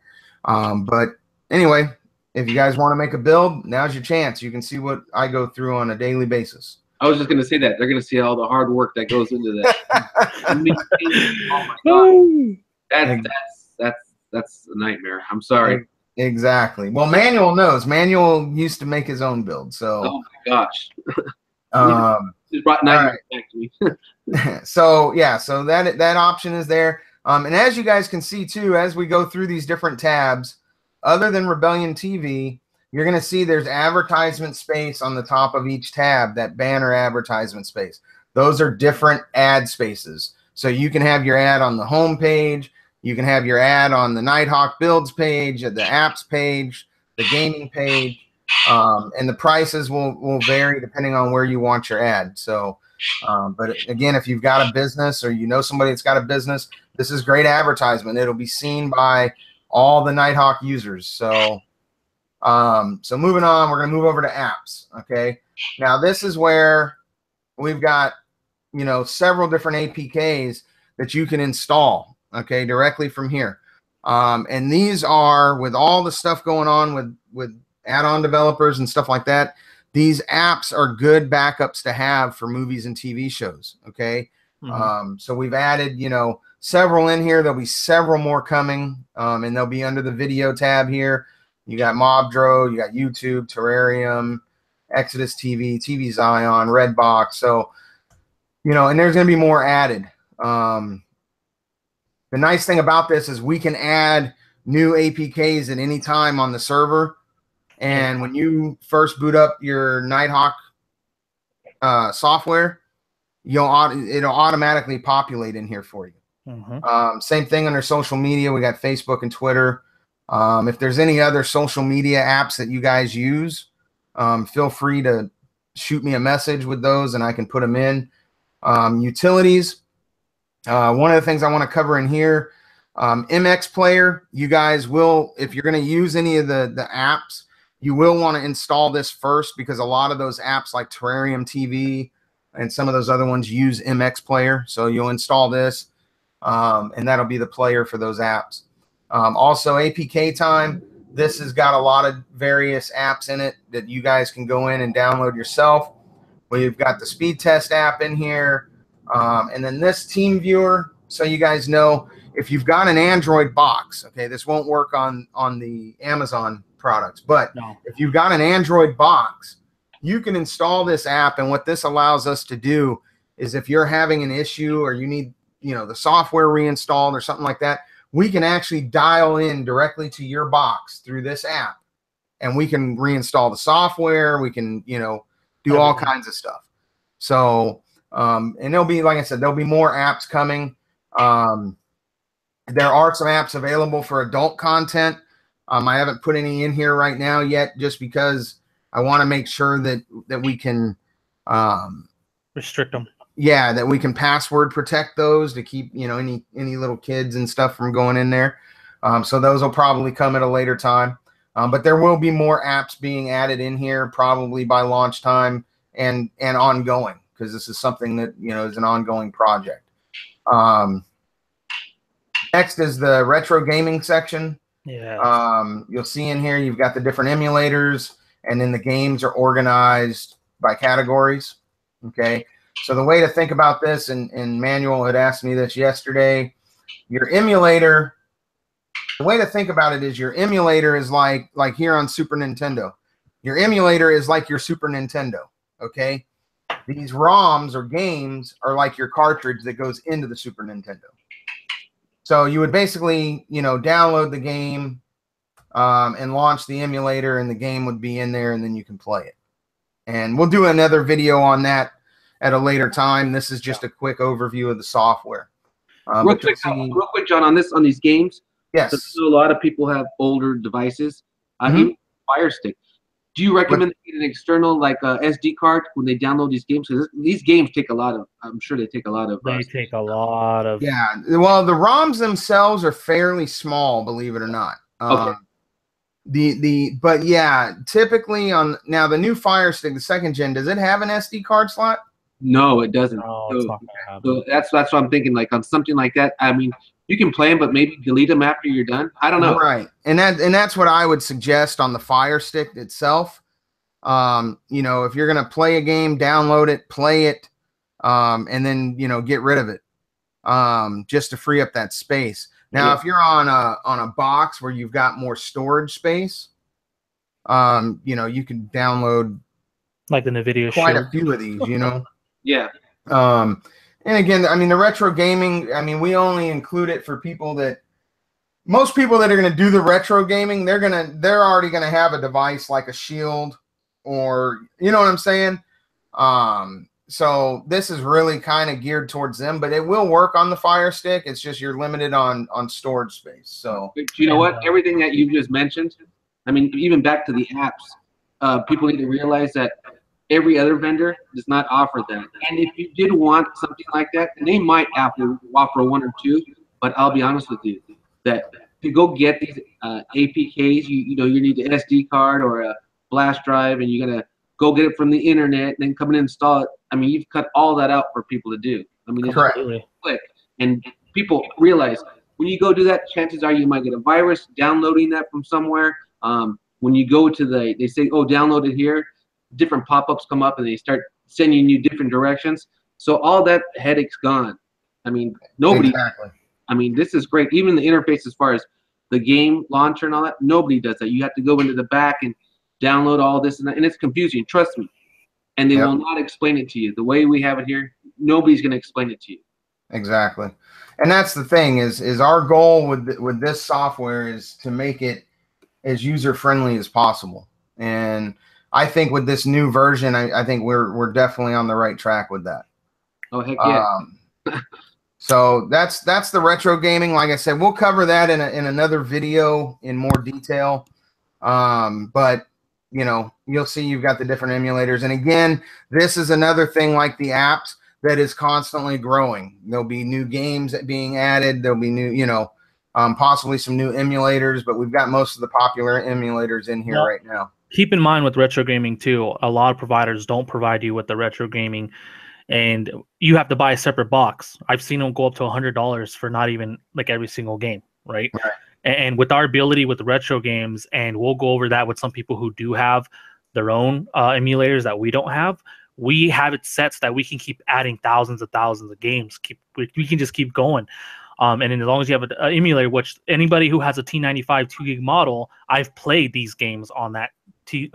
But anyway, if you guys want to make a build, now's your chance. You can see what I go through on a daily basis. I was just going to say that. They're going to see all the hard work that goes into that. Oh my God. That's a nightmare. I'm sorry. Exactly. Well, Manuel knows. Manuel used to make his own build. So. Oh my gosh. Just brought nightmares back to me. So yeah, so that option is there. And as you guys can see too, as we go through these different tabs, other than Rebellion TV, you're going to see there's advertisement space on the top of each tab, that banner advertisement space. Those are different ad spaces. So you can have your ad on the home page. You can have your ad on the Nitehawk builds page, the apps page, the gaming page. And the prices will vary depending on where you want your ad. So, but again, if you've got a business or somebody that's got a business, this is great advertisement. It'll be seen by all the Nitehawk users. So, so moving on, we're going to move over to apps. Okay. Now this is where we've got, several different APKs that you can install. Okay. Directly from here. And these are, with all the stuff going on with add-on developers and stuff like that, these apps are good backups to have for movies and TV shows. Okay. So we've added, several in here. There'll be several more coming, and they'll be under the video tab here. You got Mobdro, you got YouTube, Terrarium, Exodus TV, TV Zion, Redbox. So, and there's going to be more added. The nice thing about this is we can add new APKs at any time on the server. And when you first boot up your Nitehawk software, it'll automatically populate in here for you. Same thing under social media. We got Facebook and Twitter. If there's any other social media apps that you guys use, feel free to shoot me a message with those and I can put them in. Utilities. One of the things I want to cover in here, MX Player, you guys will, if you're going to use any of the apps, you will want to install this first, because a lot of those apps like Terrarium TV and some of those other ones use MX Player. So you'll install this, and that'll be the player for those apps. Also, APK Time. This has got a lot of various apps in it that you guys can go in and download yourself. We've got the speed test app in here. And then this Team Viewer, so you guys know, if you've got an Android box, okay, this won't work on the Amazon products, but if you've got an Android box, you can install this app. And what this allows us to do is, if you're having an issue or you need, the software reinstalled or something like that, we can actually dial in directly to your box through this app, and we can reinstall the software. We can, do all kinds of stuff. So, and there'll be, like I said, there'll be more apps coming. There are some apps available for adult content. I haven't put any in here right now yet, just because I want to make sure that we can restrict them. Yeah, that we can password protect those to keep any little kids and stuff from going in there. So those will probably come at a later time. But there will be more apps being added in here, probably by launch time and ongoing, because this is something that is an ongoing project. Next is the retro gaming section. Yeah. You'll see in here you've got the different emulators, and then the games are organized by categories. Okay. So the way to think about this, and Manuel had asked me this yesterday, your emulator, the way to think about it is your emulator is like here on Super Nintendo. Your emulator is like your Super Nintendo, okay? These ROMs or games are like your cartridge that goes into the Super Nintendo. So you would basically, download the game and launch the emulator, and the game would be in there, and then you can play it. And we'll do another video on that at a later time. This is just a quick overview of the software. Real quick, John, on these games. Yes. So a lot of people have older devices. Even Fire Stick. Do you recommend an external, like a SD card, when they download these games? Because these games take a lot of. I'm sure they take a lot of. They take a lot of. Yeah. Well, the ROMs themselves are fairly small, believe it or not. Okay. But yeah, typically now the new Fire Stick, the 2nd gen, does it have an SD card slot? No, it doesn't. No, it's not gonna happen. So that's what I'm thinking. Like on something like that, I mean, you can play them, but maybe delete them after you're done. I don't know. Right, and that's what I would suggest on the Fire Stick itself. If you're gonna play a game, download it, play it, and then get rid of it, just to free up that space. Now, if you're on a box where you've got more storage space, you can download like the NVIDIA quite a few of these, Yeah. And again, I mean, the retro gaming, I mean, we only include it for most people that are going to do the retro gaming, they're already going to have a device like a Shield, or, you know what I'm saying? So this is really kind of geared towards them, but it will work on the Fire Stick. It's just you're limited on storage space. So you know what? Everything that you just mentioned, I mean, even back to the apps, people need to realize that every other vendor does not offer that. And if you did want something like that, they might offer one or two. But I'll be honest with you, that to go get these APKs, you need an SD card or a flash drive, and you're gonna go get it from the internet and then come and install it. I mean, you've cut all that out for people to do. I mean, it's quick. And people realize when you go do that, chances are you might get a virus downloading that from somewhere. When you go to they say, oh, download it here, different pop-ups come up and they start sending you different directions. So all that headache's gone. I mean, nobody. Exactly. I mean, this is great. Even the interface as far as the game launcher and all that, nobody does that. You have to go into the back and download all this and that, and it's confusing. Trust me. And they will not explain it to you. The way we have it here, nobody's going to explain it to you. Exactly. And that's the thing is our goal with this software is to make it as user-friendly as possible. And I think with this new version, I think we're definitely on the right track with that. Oh, heck yeah. So that's the retro gaming. Like I said, we'll cover that in another video in more detail. But you know, you'll see you've got the different emulators. And again, this is another thing like the apps that is constantly growing. There'll be new games being added. There'll be new, you know, possibly some new emulators, but we've got most of the popular emulators in here right now. Keep in mind with retro gaming too, a lot of providers don't provide you with the retro gaming, and you have to buy a separate box. I've seen them go up to $100 for not even like every single game, right? And with our ability with the retro games, and we'll go over that with some people who do have their own emulators that we don't have. We have it set so that we can keep adding thousands of games. We can just keep going. And then as long as you have an emulator, which anybody who has a T95 2 gig model, I've played these games on that 2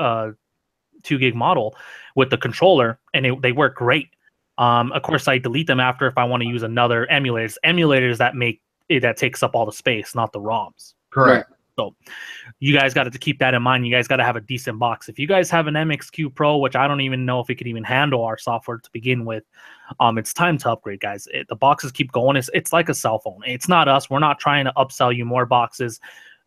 gig model with the controller, and they work great. Of course, I delete them after if I want to use another emulators. Emulators that takes up all the space, not the ROMs. Correct. So you guys got to keep that in mind. You guys got to have a decent box. If you guys have an MXQ Pro, which I don't even know if it could even handle our software to begin with, it's time to upgrade, guys. The boxes keep going. It's like a cell phone. It's not us. We're not trying to upsell you more boxes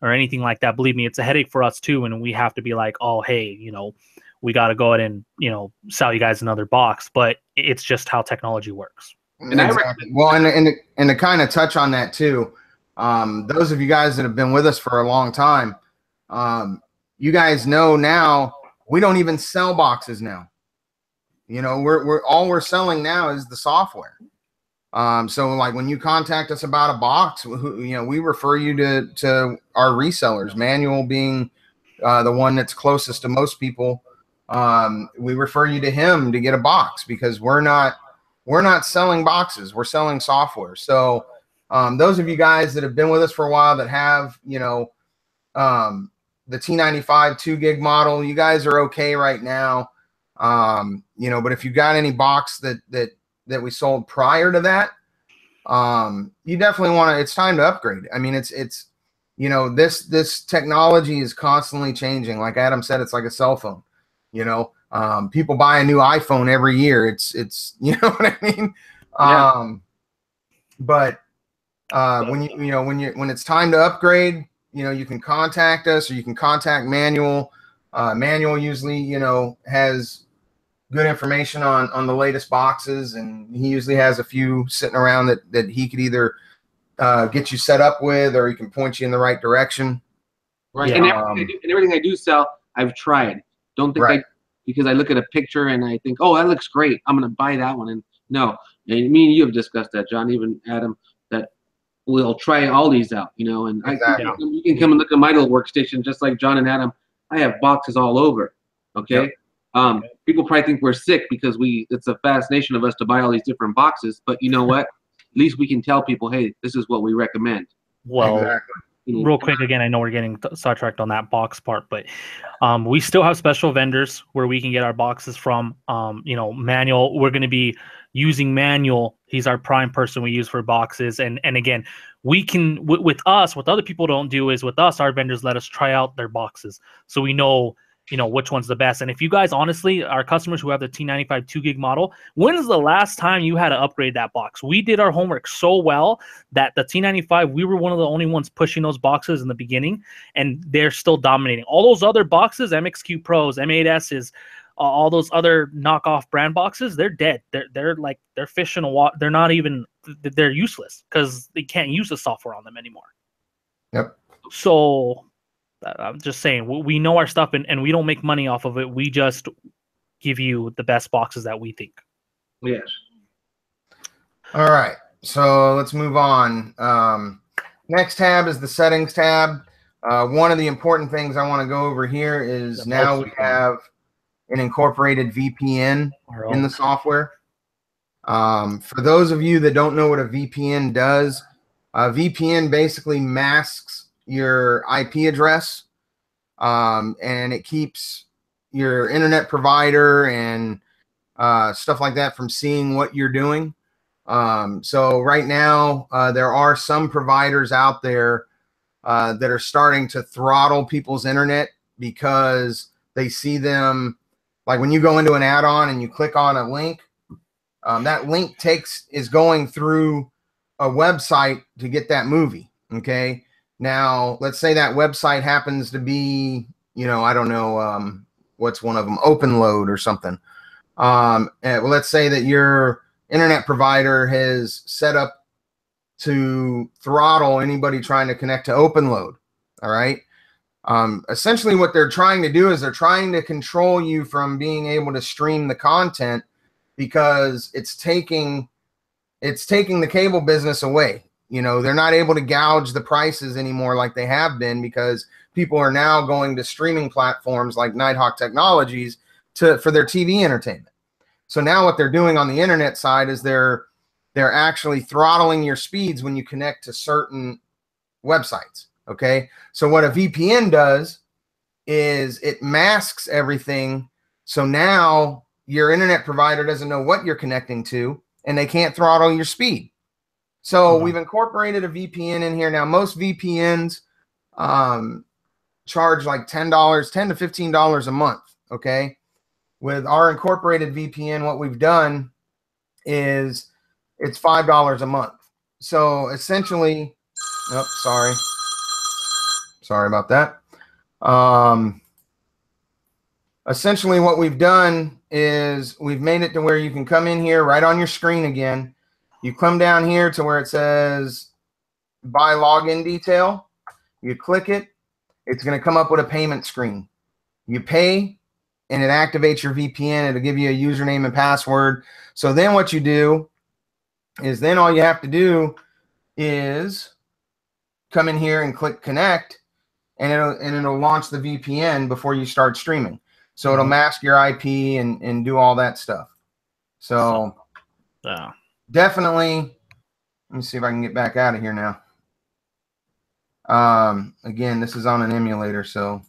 or anything like that. Believe me, it's a headache for us too. And we have to be like, oh, hey, you know, we got to go ahead and, you know, sell you guys another box. But it's just how technology works. And exactly. Well, and to kind of touch on that too, those of you guys that have been with us for a long time, you guys know now we don't even sell boxes now. You know, we're selling now is the software. So like when you contact us about a box, you know, we refer you to our resellers, Manual being the one that's closest to most people. We refer you to him to get a box because we're not selling boxes. We're selling software. So those of you guys that have been with us for a while that have, you know, the T95 2 gig model, you guys are okay right now. You know, but if you got any box that we sold prior to that, you definitely want to, it's time to upgrade. I mean, it's, you know, this technology is constantly changing. Like Adam said, it's like a cell phone, you know, people buy a new iPhone every year. It's, you know what I mean? Yeah. But when it's time to upgrade, you know, you can contact us or you can contact Manual. Manual usually, you know, has good information on the latest boxes, and he usually has a few sitting around that he could either get you set up with, or he can point you in the right direction. Right. Yeah. And everything I do sell, I've tried. Don't think because I look at a picture and I think, oh, that looks great, I'm going to buy that one. And no, and me and you have discussed that, John, even Adam, that we'll try all these out, you know, and you can come and look at my little workstation, just like John and Adam. I have boxes all over. Okay. Yep. People probably think we're sick because it's a fascination of us to buy all these different boxes, but you know what? At least we can tell people, hey, this is what we recommend. Well, real quick, again, I know we're getting sidetracked on that box part, but we still have special vendors where we can get our boxes from. You know, Manual, we're going to be using Manual. He's our prime person we use for boxes. And again, we can, with us, what other people don't do is with us, our vendors let us try out their boxes. So we know, you know, which one's the best. And if you guys, honestly, our customers who have the T95 2 gig model, when is the last time you had to upgrade that box? We did our homework so well that the T95, we were one of the only ones pushing those boxes in the beginning, and they're still dominating. All those other boxes, MXQ Pros, M8Ss, all those other knockoff brand boxes, they're dead. They're fish in a water. They're not even, they're useless because they can't use the software on them anymore. Yep. So I'm just saying, we know our stuff, and we don't make money off of it. We just give you the best boxes that we think. Yes. All right. So let's move on. Next tab is the settings tab. One of the important things I want to go over here is now we have an incorporated VPN in the software. For those of you that don't know what a VPN does, VPN basically masks your IP address, and it keeps your internet provider and stuff like that from seeing what you're doing. So right now, there are some providers out there that are starting to throttle people's internet because They see them, like when you go into an add-on and you click on a link, that link is going through a website to get that movie. Okay. Now, let's say that website happens to be, I don't know, what's one of them, OpenLoad or something. Well, let's say that your internet provider has set up to throttle anybody trying to connect to OpenLoad. All right. Essentially what they're trying to do is they're trying to control you from being able to stream the content, because it's taking the cable business away. They're not able to gouge the prices anymore like they have been, because people are now going to streaming platforms like Nitehawk Technologies for their TV entertainment. So now what they're doing on the internet side is they're actually throttling your speeds when you connect to certain websites. Okay. So what a VPN does is it masks everything. So now your internet provider doesn't know what you're connecting to, and they can't throttle your speed. So we've incorporated a VPN in here. Now, most VPNs charge like $10 to $15 a month. Okay. With our incorporated VPN, what we've done is it's $5 a month. So essentially, sorry about that. Essentially what we've done is we've made it to where you can come in here right on your screen again. You come down here to where it says buy login detail. You click it. It's going to come up with a payment screen. You pay, and it activates your VPN. It'll give you a username and password. So then what you do is then all you have to do is come in here and click connect, and it'll launch the VPN before you start streaming. So it'll mask your IP and do all that stuff. So yeah, definitely. Let me see if I can get back out of here now. Again, this is on an emulator, so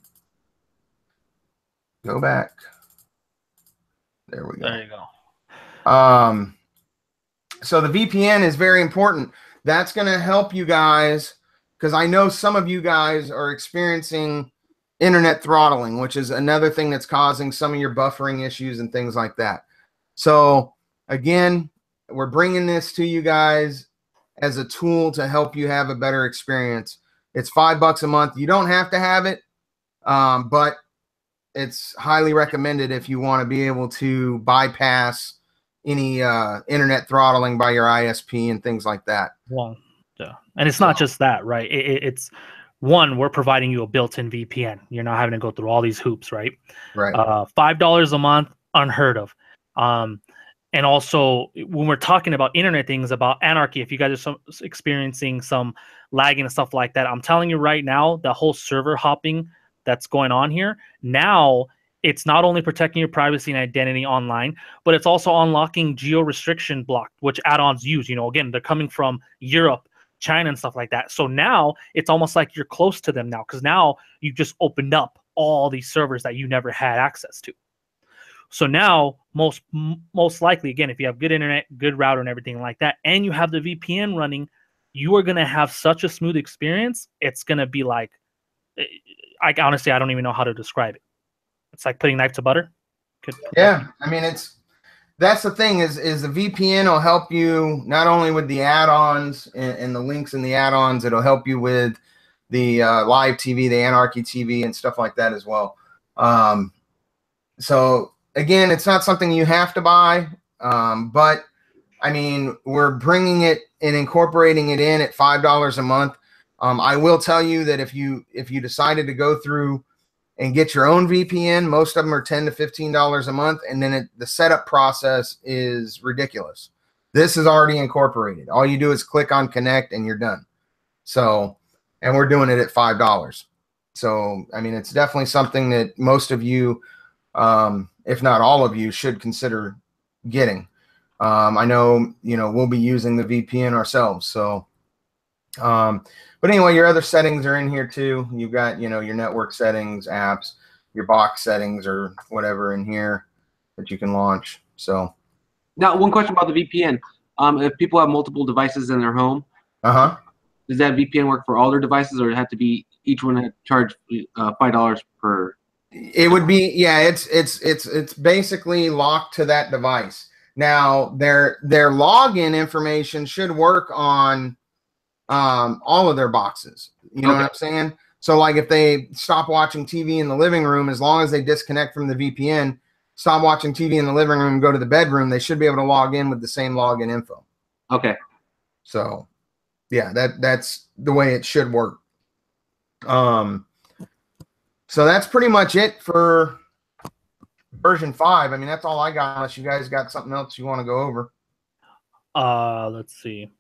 go back. There we go. There you go. So the VPN is very important. That's going to help you guys, because I know some of you guys are experiencing internet throttling, which is another thing that's causing some of your buffering issues and things like that. So again, we're bringing this to you guys as a tool to help you have a better experience. It's $5 a month. You don't have to have it, but it's highly recommended if you want to be able to bypass any internet throttling by your ISP and things like that. Well, yeah. And it's not just that, right? It's one, we're providing you a built-in VPN. You're not having to go through all these hoops, right? Right. $5 a month, unheard of. And also, when we're talking about internet things, about anarchy, if you guys are experiencing some lagging and stuff like that, I'm telling you right now, the whole server hopping that's going on here, now it's not only protecting your privacy and identity online, but it's also unlocking geo-restriction block, which add-ons use. Again, they're coming from Europe, China, and stuff like that. So now it's almost like you're close to them now, because now you just opened up all these servers that you never had access to. So now, most likely, again, if you have good internet, good router, and everything like that, and you have the VPN running, you are going to have such a smooth experience. It's going to be like, honestly, I don't even know how to describe it. It's like putting knife to butter. Yeah, I mean, that's the thing is the VPN will help you not only with the add-ons and the links in the add-ons. It'll help you with the live TV, the Anarchy TV, and stuff like that as well. So again, it's not something you have to buy, but I mean, we're bringing it and incorporating it in at $5 a month. I will tell you that if you decided to go through and get your own VPN, most of them are $10 to $15 a month, and then the setup process is ridiculous. This is already incorporated. All you do is click on connect and you're done. So, and we're doing it at $5. So, I mean, it's definitely something that most of you, if not all of you, should consider getting. I know, we'll be using the VPN ourselves. So, but anyway, your other settings are in here too. You've got, your network settings, apps, your box settings, or whatever in here that you can launch. So now, one question about the VPN. If people have multiple devices in their home, does that VPN work for all their devices, or does it have to be each one charge $5 per It would be, yeah, it's basically locked to that device. Now their login information should work on all of their boxes. You know what I'm saying? So like if they stop watching TV in the living room, as long as they disconnect from the VPN, stop watching TV in the living room, go to the bedroom, they should be able to log in with the same login info. Okay. So yeah, that's the way it should work. So that's pretty much it for version 5. I mean, that's all I got, unless you guys got something else you want to go over. Let's see.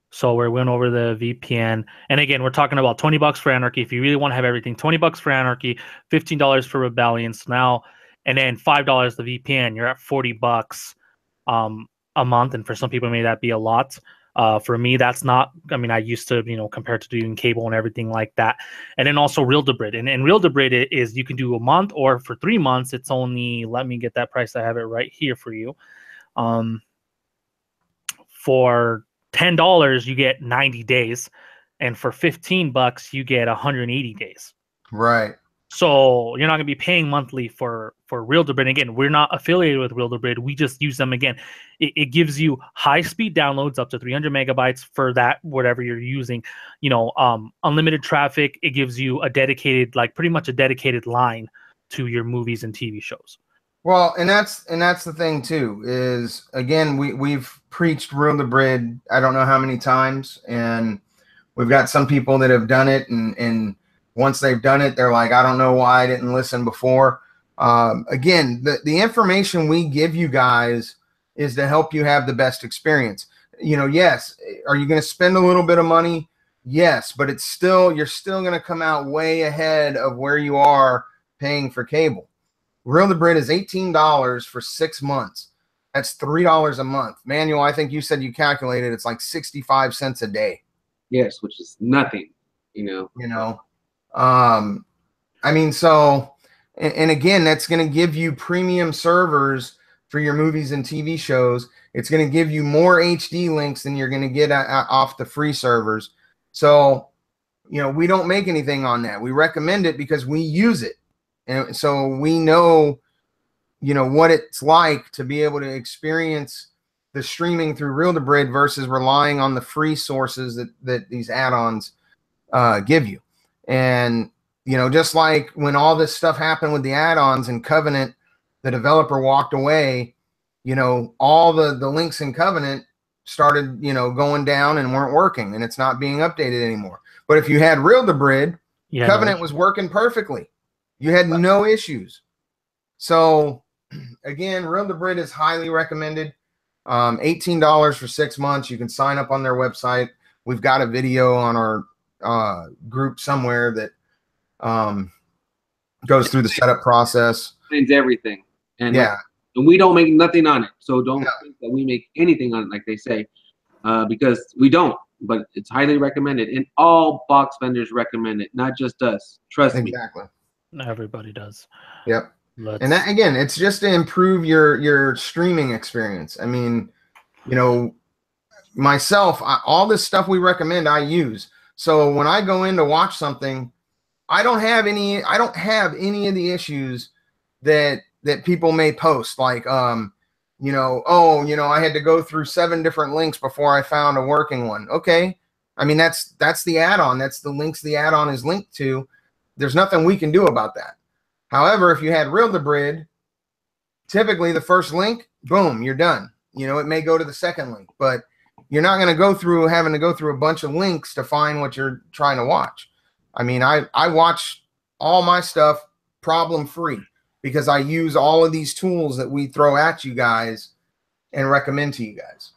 So we went over the VPN, and again, we're talking about $20 for Anarchy. If you really want to have everything, $20 for Anarchy, $15 for Rebellion. So now, and then $5 the VPN. You're at $40 a month, and for some people, may that be a lot. For me, that's not. I mean, I used to, compared to doing cable and everything like that. And then also Real Debrid, and Real Debrid is you can do a month, or for 3 months, it's only. Let me get that price. I have it right here for you. For $10 you get 90 days, and for $15 you get 180 days. Right. So you're not going to be paying monthly for Real Debrid. Again, we're not affiliated with Real Debrid. We just use them. Again, it gives you high speed downloads up to 300 megabytes for that, whatever you're using, unlimited traffic. It gives you a dedicated, like pretty much a dedicated line to your movies and TV shows. Well, and that's the thing too, is again, we've preached Real Debrid I don't know how many times, and we've got some people that have done it, and once they've done it, they're like, I don't know why I didn't listen before. Again, the information we give you guys is to help you have the best experience. Yes, are you going to spend a little bit of money? Yes, but you're still going to come out way ahead of where you are paying for cable. Real Debrid is $18 for 6 months. That's $3 a month. Manuel, I think you said you calculated it's like 65 cents a day. Yes, which is nothing, I mean, so, and again, that's going to give you premium servers for your movies and TV shows. It's going to give you more HD links than you're going to get off the free servers. So, we don't make anything on that. We recommend it because we use it. And so we know, what it's like to be able to experience the streaming through Real Debrid versus relying on the free sources that these add-ons give you. And, just like when all this stuff happened with the add-ons and Covenant, the developer walked away, all the links in Covenant started, going down and weren't working, and it's not being updated anymore. But if you had Real Debrid, Covenant was working perfectly. You had no issues. So, again, Real Debrid is highly recommended. $18 for 6 months. You can sign up on their website. We've got a video on our group somewhere that goes through the setup process. Explains everything. And yeah. And we don't make nothing on it. So don't think that we make anything on it, like they say, because we don't. But it's highly recommended. And all box vendors recommend it, not just us. Trust me. Exactly. Everybody does. Yep. And that, again, it's just to improve your streaming experience. I mean, myself, all this stuff we recommend, I use. So when I go in to watch something, I don't have any of the issues that people may post, like I had to go through 7 different links before I found a working one. Okay. I mean, that's the add-on. That's the links the add-on is linked to. There's nothing we can do about that. However, if you had Real Debrid, typically the first link, boom, you're done. It may go to the second link, but you're not going to go through having to go through a bunch of links to find what you're trying to watch. I mean, I watch all my stuff problem-free because I use all of these tools that we throw at you guys and recommend to you guys.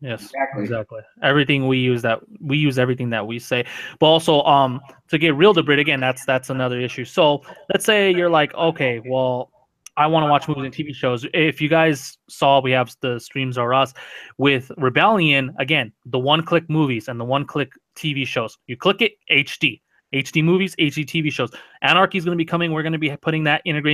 Yes, exactly. Everything we use everything that we say. But also, to get Real Debrid, again, that's another issue. So let's say you're like, okay, well, I want to watch movies and TV shows. If you guys saw, we have the Streams Are Us with Rebellion. Again, the one-click movies and the one-click TV shows. You click it, HD movies, HD TV shows. Anarchy is going to be coming. We're going to be integrating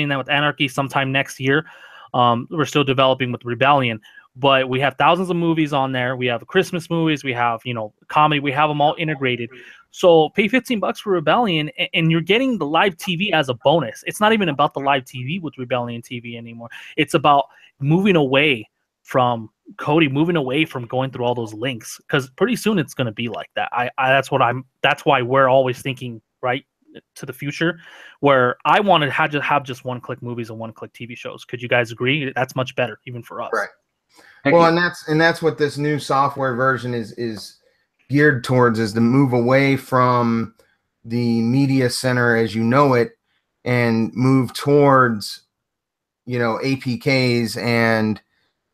that with Anarchy sometime next year. We're still developing with Rebellion. But we have thousands of movies on there. We have Christmas movies. We have, comedy. We have them all integrated. So pay $15 for Rebellion, and you're getting the live TV as a bonus. It's not even about the live TV with Rebellion TV anymore. It's about moving away from Cody, moving away from going through all those links, because pretty soon it's going to be like that. That's why we're always thinking right to the future, where I wanted to have just one-click movies and one-click TV shows. Could you guys agree? That's much better, even for us. Right. Well, and that's what this new software version is geared towards, is to move away from the media center as you know it and move towards, you know, APKs and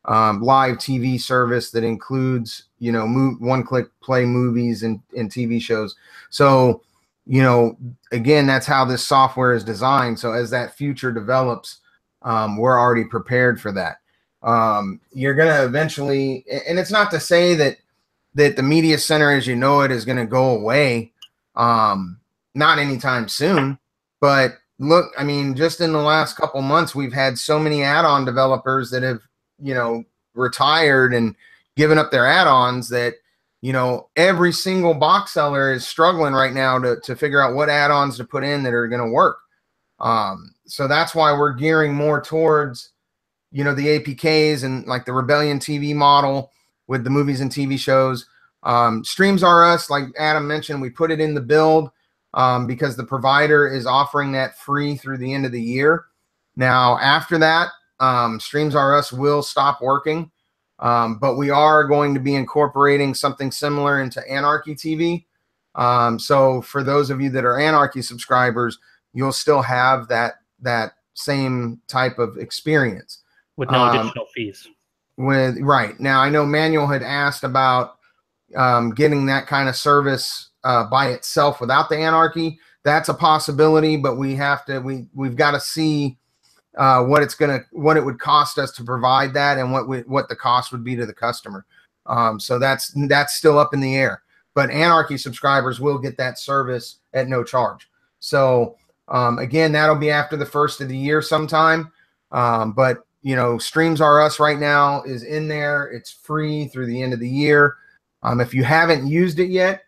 live TV service that includes, you know, one-click play movies and TV shows. So, you know, again, that's how this software is designed. So as that future develops, we're already prepared for that. You're going to eventually, and it's not to say that the media center as you know it is going to go away, not anytime soon, but look, I mean, just in the last couple months, we've had so many add-on developers that have, you know, retired and given up their add-ons that, you know, every single box seller is struggling right now to figure out what add-ons to put in that are going to work. So that's why we're gearing more towards, you know, the APKs and like the Rebellion TV model with the movies and TV shows. Streams R Us, like Adam mentioned, we put it in the build because the provider is offering that free through the end of the year. Now, after that, Streams R Us will stop working, but we are going to be incorporating something similar into Anarchy TV. So for those of you that are Anarchy subscribers, you'll still have that same type of experience with no additional fees. Right now, I know Manuel had asked about getting that kind of service by itself without the Anarchy. That's a possibility, but we've got to see what it would cost us to provide that, and what the cost would be to the customer. So that's still up in the air. But Anarchy subscribers will get that service at no charge. So again, that'll be after the first of the year sometime. But you know, Streams R Us right now is in there. It's free through the end of the year. If you haven't used it yet,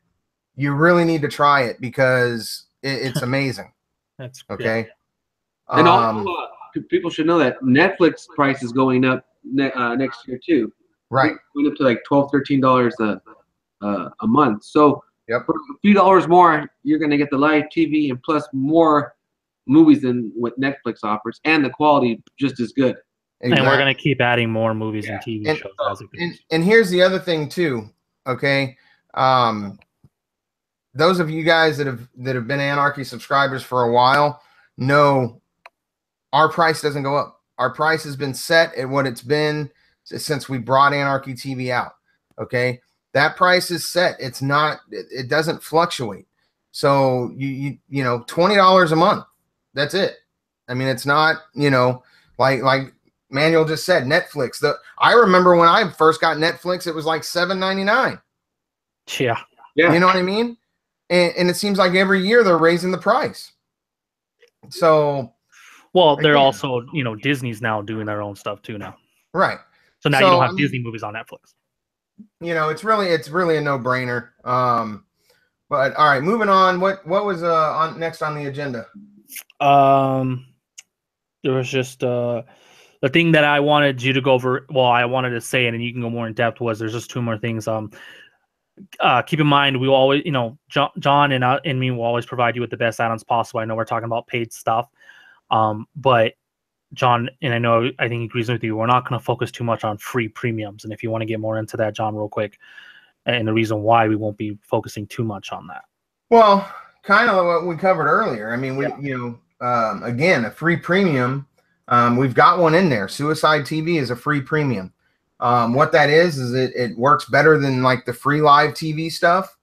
you really need to try it because it's amazing. That's okay. Yeah. And also, people should know that Netflix price is going up next year too. Right. Mm-hmm. Going up to like $12, $13 a month. So yep, for a few dollars more, you're going to get the live TV and plus more movies than what Netflix offers, and the quality just as good. Exactly. And we're going to keep adding more movies and TV shows as it goes. And here's the other thing too. Okay. Those of you guys that have been Anarchy subscribers for a while know our price doesn't go up. Our price has been set at what it's been since we brought Anarchy TV out. Okay. That price is set. It's not, it doesn't fluctuate. So you know, $20 a month. That's it. I mean, it's not, you know, like Manuel just said, Netflix. I remember when I first got Netflix, it was like $7.99. Yeah. You know what I mean? And it seems like every year they're raising the price. So, well, they're also, you know, Disney's now doing their own stuff too now. Right. So now you don't have Disney movies on Netflix. You know, it's really a no-brainer. But all right, moving on. What was next on the agenda? There was just the thing that I wanted you to go over. Well, I wanted to say it, and you can go more in depth. Was there's just two more things. Keep in mind, we will always, you know, John and me will always provide you with the best add-ons possible. I know we're talking about paid stuff, but John, and I think he agrees with you, we're not going to focus too much on free premiums. And if you want to get more into that, John, real quick, and the reason why we won't be focusing too much on that. Well, kind of what we covered earlier. I mean, you know, again, a free premium. We've got one in there. Suicide TV is a free premium. What that is it works better than like the free live TV stuff,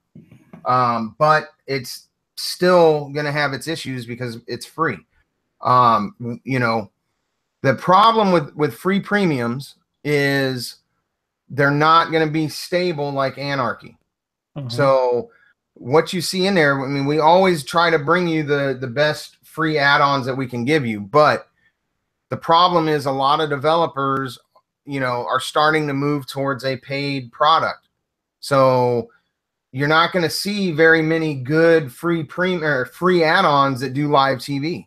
but it's still going to have its issues because it's free. You know, the problem with free premiums is they're not going to be stable like Anarchy. Mm-hmm. So what you see in there, I mean, we always try to bring you the best free add-ons that we can give you, but the problem is a lot of developers, you know, are starting to move towards a paid product. So you're not going to see very many good free add-ons that do live TV.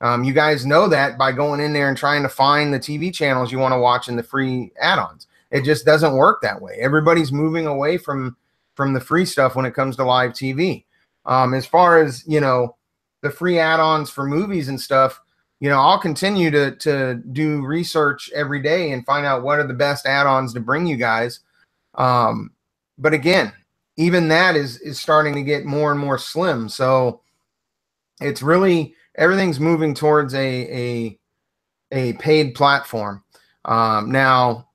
You guys know that by going in there and trying to find the TV channels you want to watch in the free add-ons. It just doesn't work that way. Everybody's moving away from the free stuff when it comes to live TV. As far as, you know, the free add-ons for movies and stuff, you know, I'll continue to do research every day and find out what are the best add-ons to bring you guys. But again, even that is starting to get more and more slim. So it's really, everything's moving towards a paid platform. Now,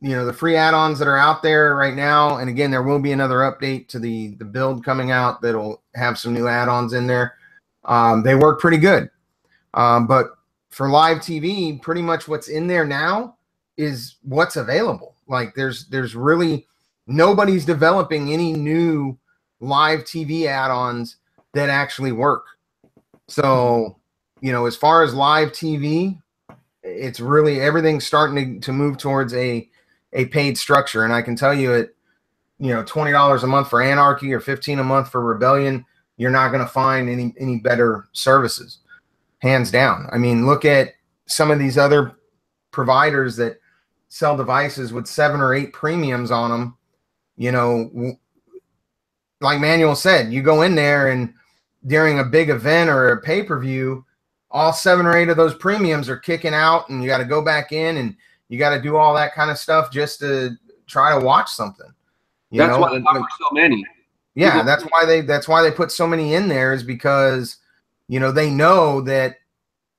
you know, the free add-ons that are out there right now, and again, there will be another update to the build coming out that'll have some new add-ons in there. They work pretty good. But for live TV, pretty much what's in there now is what's available. Like there's really nobody's developing any new live TV add-ons that actually work. So, you know, as far as live TV, it's really everything's starting to move towards a paid structure. And I can tell you, at, you know, $20 a month for Anarchy or $15 a month for Rebellion, you're not going to find any better services, hands down. I mean, look at some of these other providers that sell devices with 7 or 8 premiums on them. You know, like Manuel said, you go in there and during a big event or a pay-per-view, all 7 or 8 of those premiums are kicking out, and you got to go back in and you got to do all that kind of stuff just to try to watch something. That's why they offer so many. Yeah, that's why they put so many in there, is because, you know, they know that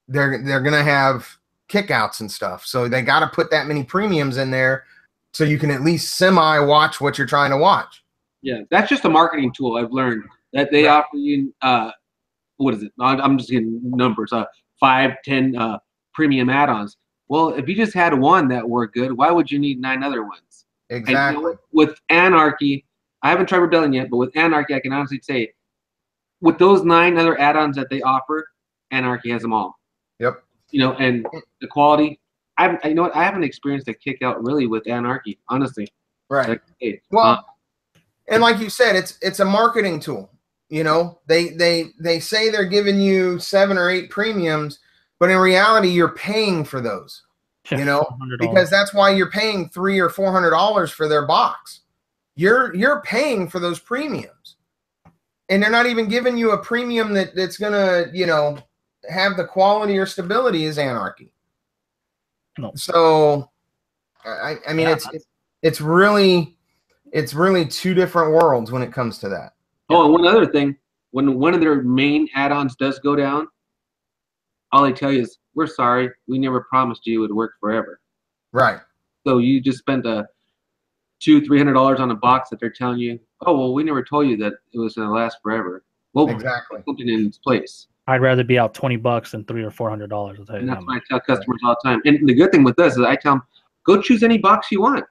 they're gonna have kickouts and stuff. So they got to put that many premiums in there so you can at least semi watch what you're trying to watch. Yeah, that's just a marketing tool. I've learned that they offer you what is it? I'm just getting numbers. 5, 10 premium add-ons. Well, if you just had one that worked good, why would you need 9 other ones? Exactly. And, you know, with Anarchy, I haven't tried Rebellion yet, but with Anarchy, I can honestly say, with those 9 other add-ons that they offer, Anarchy has them all. Yep. You know, and the quality. You know what? I haven't experienced a kick out really with Anarchy, honestly. Right. Like, hey, well, and like you said, it's a marketing tool. You know, they say they're giving you 7 or 8 premiums, but in reality, you're paying for those. You know, because that's why you're paying $300 or $400 for their box. You're paying for those premiums, and they're not even giving you a premium that's gonna, you know, have the quality or stability as Anarchy. No. So, I mean, Yeah. it's really 2 different worlds when it comes to that. Oh, and one other thing, when one of their main add-ons does go down, all they tell you is, "We're sorry, we never promised you it would work forever." Right. So you just spent $200-$300 on a box that they're telling you, "Oh, well, we never told you that it was going to last forever." Well, Exactly. something in its place. I'd rather be out $20 than $300 or $400. I'll tell you And that that's what I much. tell customers all the time. And the good thing with this is I tell them, go choose any box you want.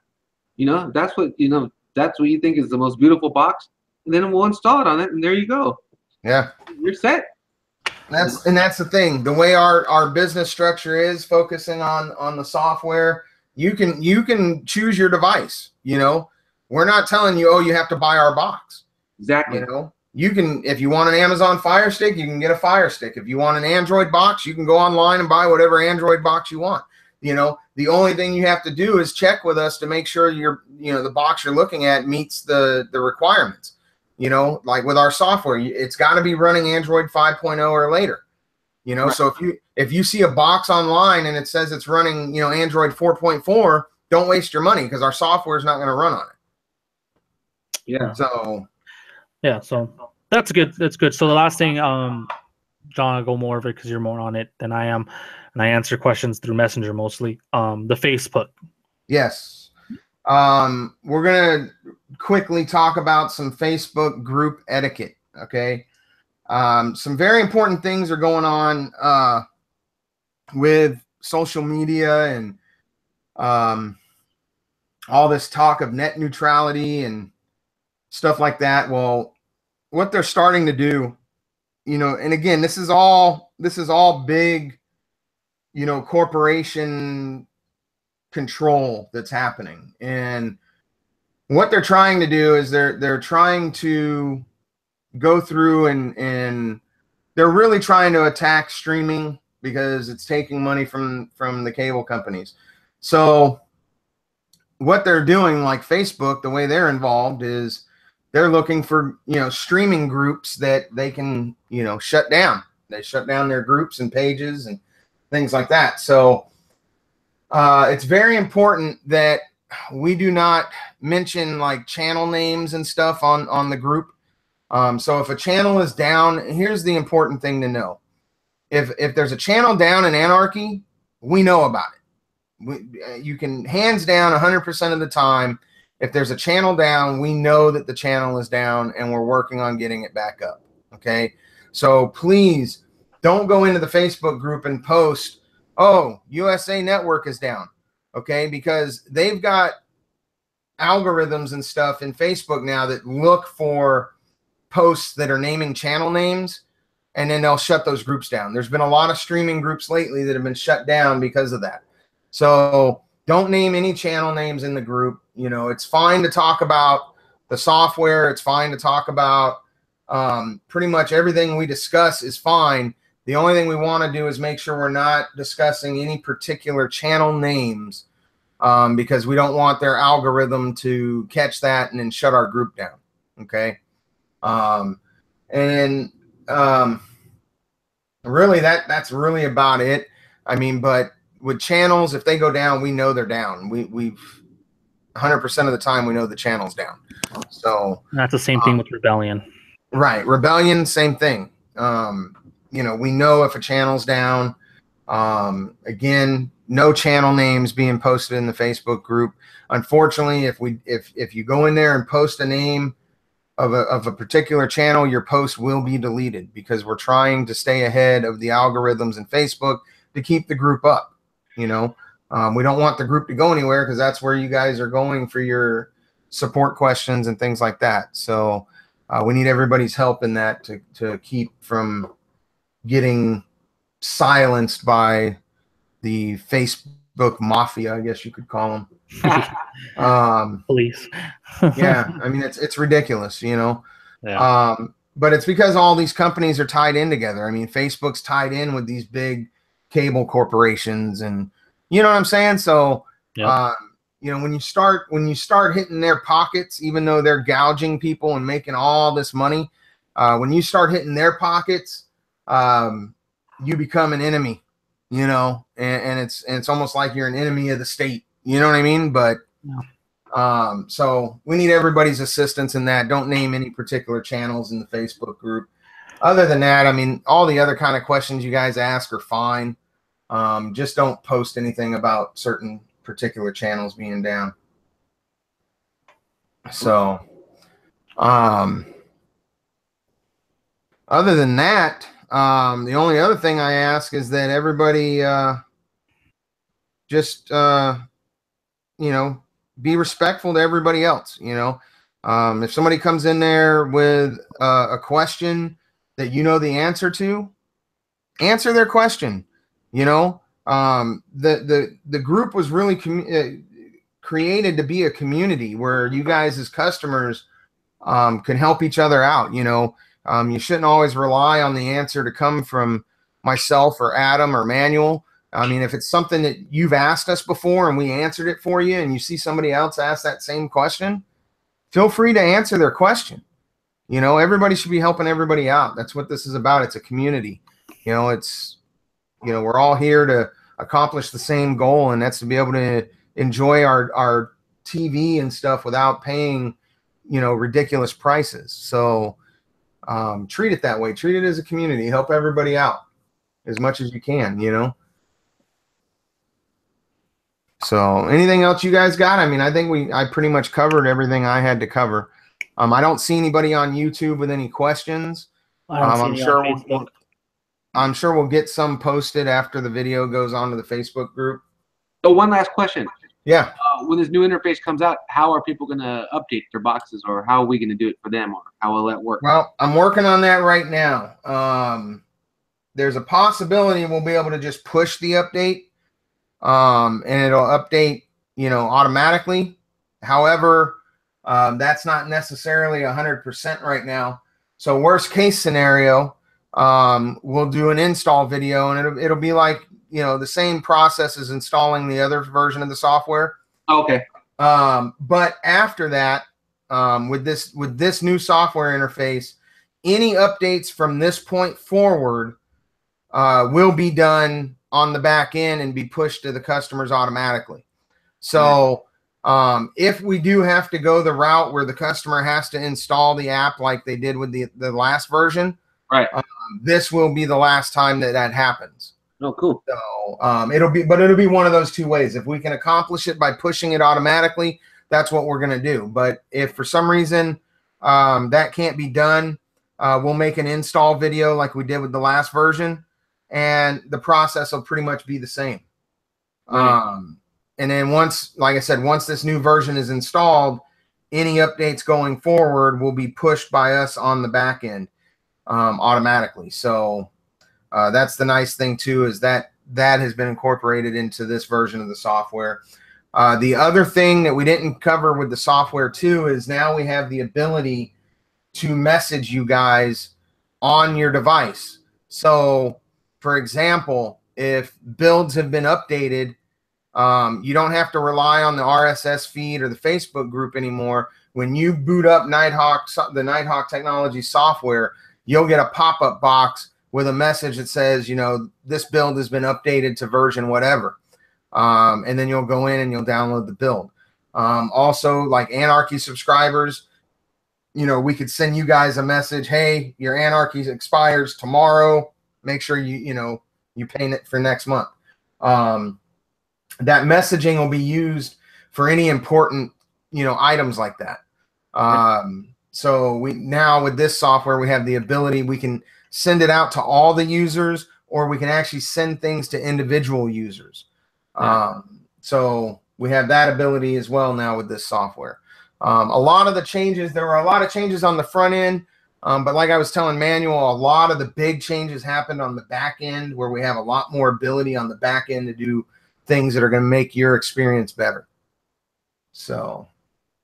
You know, that's what you think is the most beautiful box. And then we'll install it on it, and there you go. Yeah. You're set. That's the thing. The way our business structure is focusing on the software, you can choose your device. You know, we're not telling you, oh, you have to buy our box. Exactly. You know, you can, if you want an Amazon Fire Stick, you can get a Fire Stick. If you want an Android box, you can go online and buy whatever Android box you want. You know, the only thing you have to do is check with us to make sure the box you're looking at meets the requirements. You know, like with our software, it's got to be running Android 5.0 or later. You know, right. So if you see a box online and it says it's running, you know, Android 4.4, don't waste your money, because our software is not going to run on it. Yeah. So. Yeah. So that's good. That's good. So the last thing, John, I'll go more of it because you're more on it than I am, and I answer questions through Messenger mostly. The Facebook. Yes. We're gonna quickly talk about some Facebook group etiquette. Okay. Some very important things are going on with social media and all this talk of net neutrality and stuff like that. Well, what they're starting to do, you know, and again, this is all big, you know, corporation control that's happening. And what they're trying to do is they're trying to go through and they're really trying to attack streaming because it's taking money from the cable companies. So what they're doing, like Facebook, the way they're involved is they're looking for, streaming groups that they can, shut down. They shut down their groups and pages and things like that. So it's very important that we do not mention like channel names and stuff on the group. So if a channel is down, here's the important thing to know. If there's a channel down in Anarchy, we know about it. You can hands down 100% of the time, if there's a channel down, we know that the channel is down and we're working on getting it back up. Okay. So please don't go into the Facebook group and post, oh, USA Network is down. Okay. Because they've got algorithms and stuff in Facebook now that look for posts that are naming channel names, and then they'll shut those groups down. There's been a lot of streaming groups lately that have been shut down because of that. So don't name any channel names in the group. It's fine to talk about the software. It's fine to talk about pretty much everything we discuss is fine. The only thing we want to do is make sure we're not discussing any particular channel names because we don't want their algorithm to catch that and then shut our group down. Okay. Really that's really about it. I mean, but with channels, if they go down, we know they're down. We've 100% of the time we know the channel's down. So that's the same thing with Rebellion. Right. Rebellion, same thing. We know if a channel's down. Again, no channel names being posted in the Facebook group. Unfortunately, if you go in there and post a name of a particular channel, your post will be deleted because we're trying to stay ahead of the algorithms in Facebook to keep the group up. We don't want the group to go anywhere because that's where you guys are going for your support questions and things like that. So we need everybody's help in that to keep from getting silenced by the Facebook mafia, I guess you could call them. Police. Yeah, I mean it's ridiculous, Yeah. But it's because all these companies are tied in together. I mean, Facebook's tied in with these big cable corporations, and you know what I'm saying. So, Yep. when you start hitting their pockets, even though they're gouging people and making all this money, when you start hitting their pockets, you become an enemy. And it's almost like you're an enemy of the state. You know what I mean? But so we need everybody's assistance in that. Don't name any particular channels in the Facebook group. Other than that, I mean, all the other kind of questions you guys ask are fine. Just don't post anything about certain particular channels being down. So, other than that, the only other thing I ask is that everybody just be respectful to everybody else. If somebody comes in there with a question that the answer to, answer their question. The group was really created to be a community where you guys as customers can help each other out. You shouldn't always rely on the answer to come from myself or Adam or Manuel. I mean, if it's something that you've asked us before and we answered it for you, and you see somebody else ask that same question, feel free to answer their question. Everybody should be helping everybody out. That's what this is about. It's a community. We're all here to accomplish the same goal, and that's to be able to enjoy our TV and stuff without paying, ridiculous prices. So treat it that way. Treat it as a community. Help everybody out as much as you can, So anything else you guys got? I mean, I think I pretty much covered everything I had to cover. I don't see anybody on YouTube with any questions. I'm sure we'll get some posted after the video goes onto the Facebook group. So one last question. Yeah. When this new interface comes out, how are people going to update their boxes, or how are we going to do it for them, or how will that work? Well, I'm working on that right now. There's a possibility we'll be able to just push the update. And it'll update, automatically. However, That's not necessarily 100% right now. So worst case scenario, we'll do an install video, and it'll be like, you know, the same process as installing the other version of the software. Okay. But after that, with this new software interface, any updates from this point forward will be done on the back end and be pushed to the customers automatically. So if we do have to go the route where the customer has to install the app like they did with the last version, right, this will be the last time that happens. Oh, cool. So it'll be one of those two ways. If we can accomplish it by pushing it automatically, that's what we're going to do. But if for some reason that can't be done, we'll make an install video like we did with the last version, and the process will pretty much be the same. Right. And then once, like I said, once this new version is installed, any updates going forward will be pushed by us on the back end automatically. So that's the nice thing too, is that has been incorporated into this version of the software. The other thing that we didn't cover with the software too is now we have the ability to message you guys on your device. So for example, if builds have been updated, you don't have to rely on the RSS feed or the Facebook group anymore. When you boot up Nitehawk, the Nitehawk Technology software, you'll get a pop-up box with a message that says, you know, this build has been updated to version whatever. And then you'll go in and you'll download the build. Also, like Anarchy subscribers, you know, we could send you guys a message, hey, your Anarchy expires tomorrow. Make sure you pay it for next month. That messaging will be used for any important, you know, items like that. So now with this software, we have the ability, we can send it out to all the users, or we can actually send things to individual users. So we have that ability as well now with this software. A lot of the changes, there were a lot of changes on the front end, but like I was telling Manuel, a lot of the big changes happened on the back end, where we have a lot more ability on the back end to do things that are going to make your experience better. So,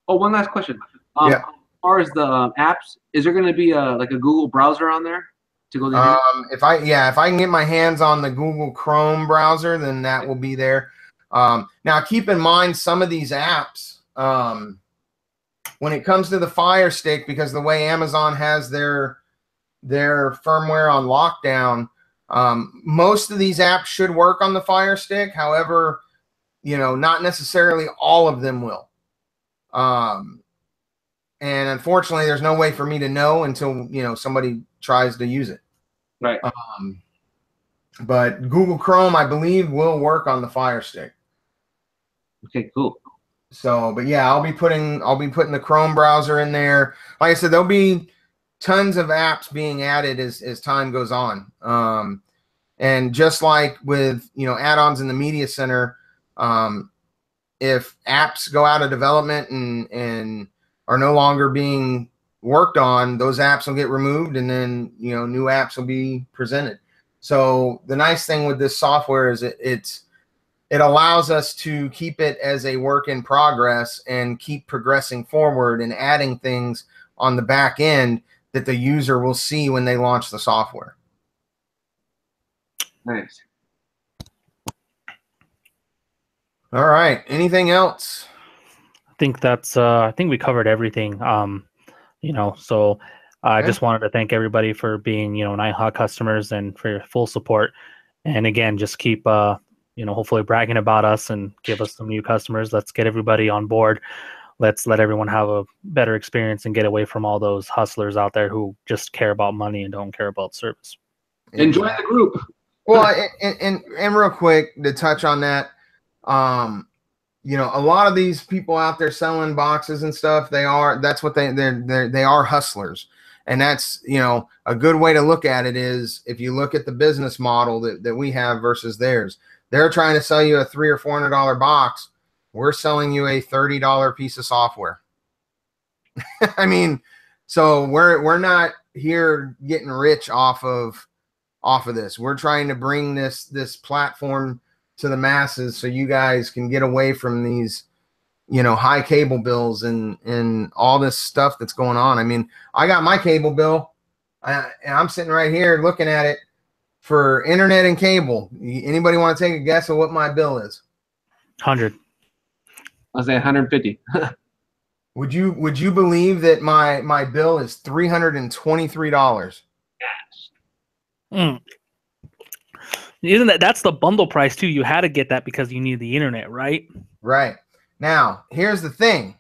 one last question. Yeah. As far as the apps, is there going to be like a Google browser on there to go there? If I can get my hands on the Google Chrome browser, then that will be there. Now keep in mind, some of these apps, when it comes to the Fire Stick, because the way Amazon has their firmware on lockdown, most of these apps should work on the Fire Stick. However, you know, not necessarily all of them will. And unfortunately, there's no way for me to know until, you know, somebody tries to use it. Right. But Google Chrome, I believe, will work on the Fire Stick. Okay, cool. So, but yeah, I'll be putting the Chrome browser in there. Like I said, there'll be tons of apps being added as time goes on. And just like with, you know, add-ons in the media center, if apps go out of development and are no longer being worked on, those apps will get removed, and then, you know, new apps will be presented. So the nice thing with this software is it allows us to keep it as a work in progress and keep progressing forward and adding things on the back end that the user will see when they launch the software. Nice. All right. Anything else? I think that's I think we covered everything. You know, so I just wanted to thank everybody for being, you know, Nitehawk customers and for your full support. And again, just keep you know, hopefully bragging about us and give us some new customers. Let's get everybody on board. Let's let everyone have a better experience and get away from all those hustlers out there who just care about money and don't care about service. Enjoy the group. Well, and real quick to touch on that, you know, a lot of these people out there selling boxes and stuff, that's what they are hustlers. And that's, you know, a good way to look at it is if you look at the business model that we have versus theirs. They're trying to sell you a $300 or $400 box. We're selling you a $30 piece of software. I mean, so we're not here getting rich off of this. We're trying to bring this platform to the masses so you guys can get away from these you know, high cable bills and all this stuff that's going on. I mean, I got my cable bill, and I'm sitting right here looking at it for internet and cable. Anybody want to take a guess of what my bill is? 100. I'll say 150. Would you believe that my bill is $323? Mm. Isn't that's the bundle price too? You had to get that because you need the internet, right? Right. Now, here's the thing.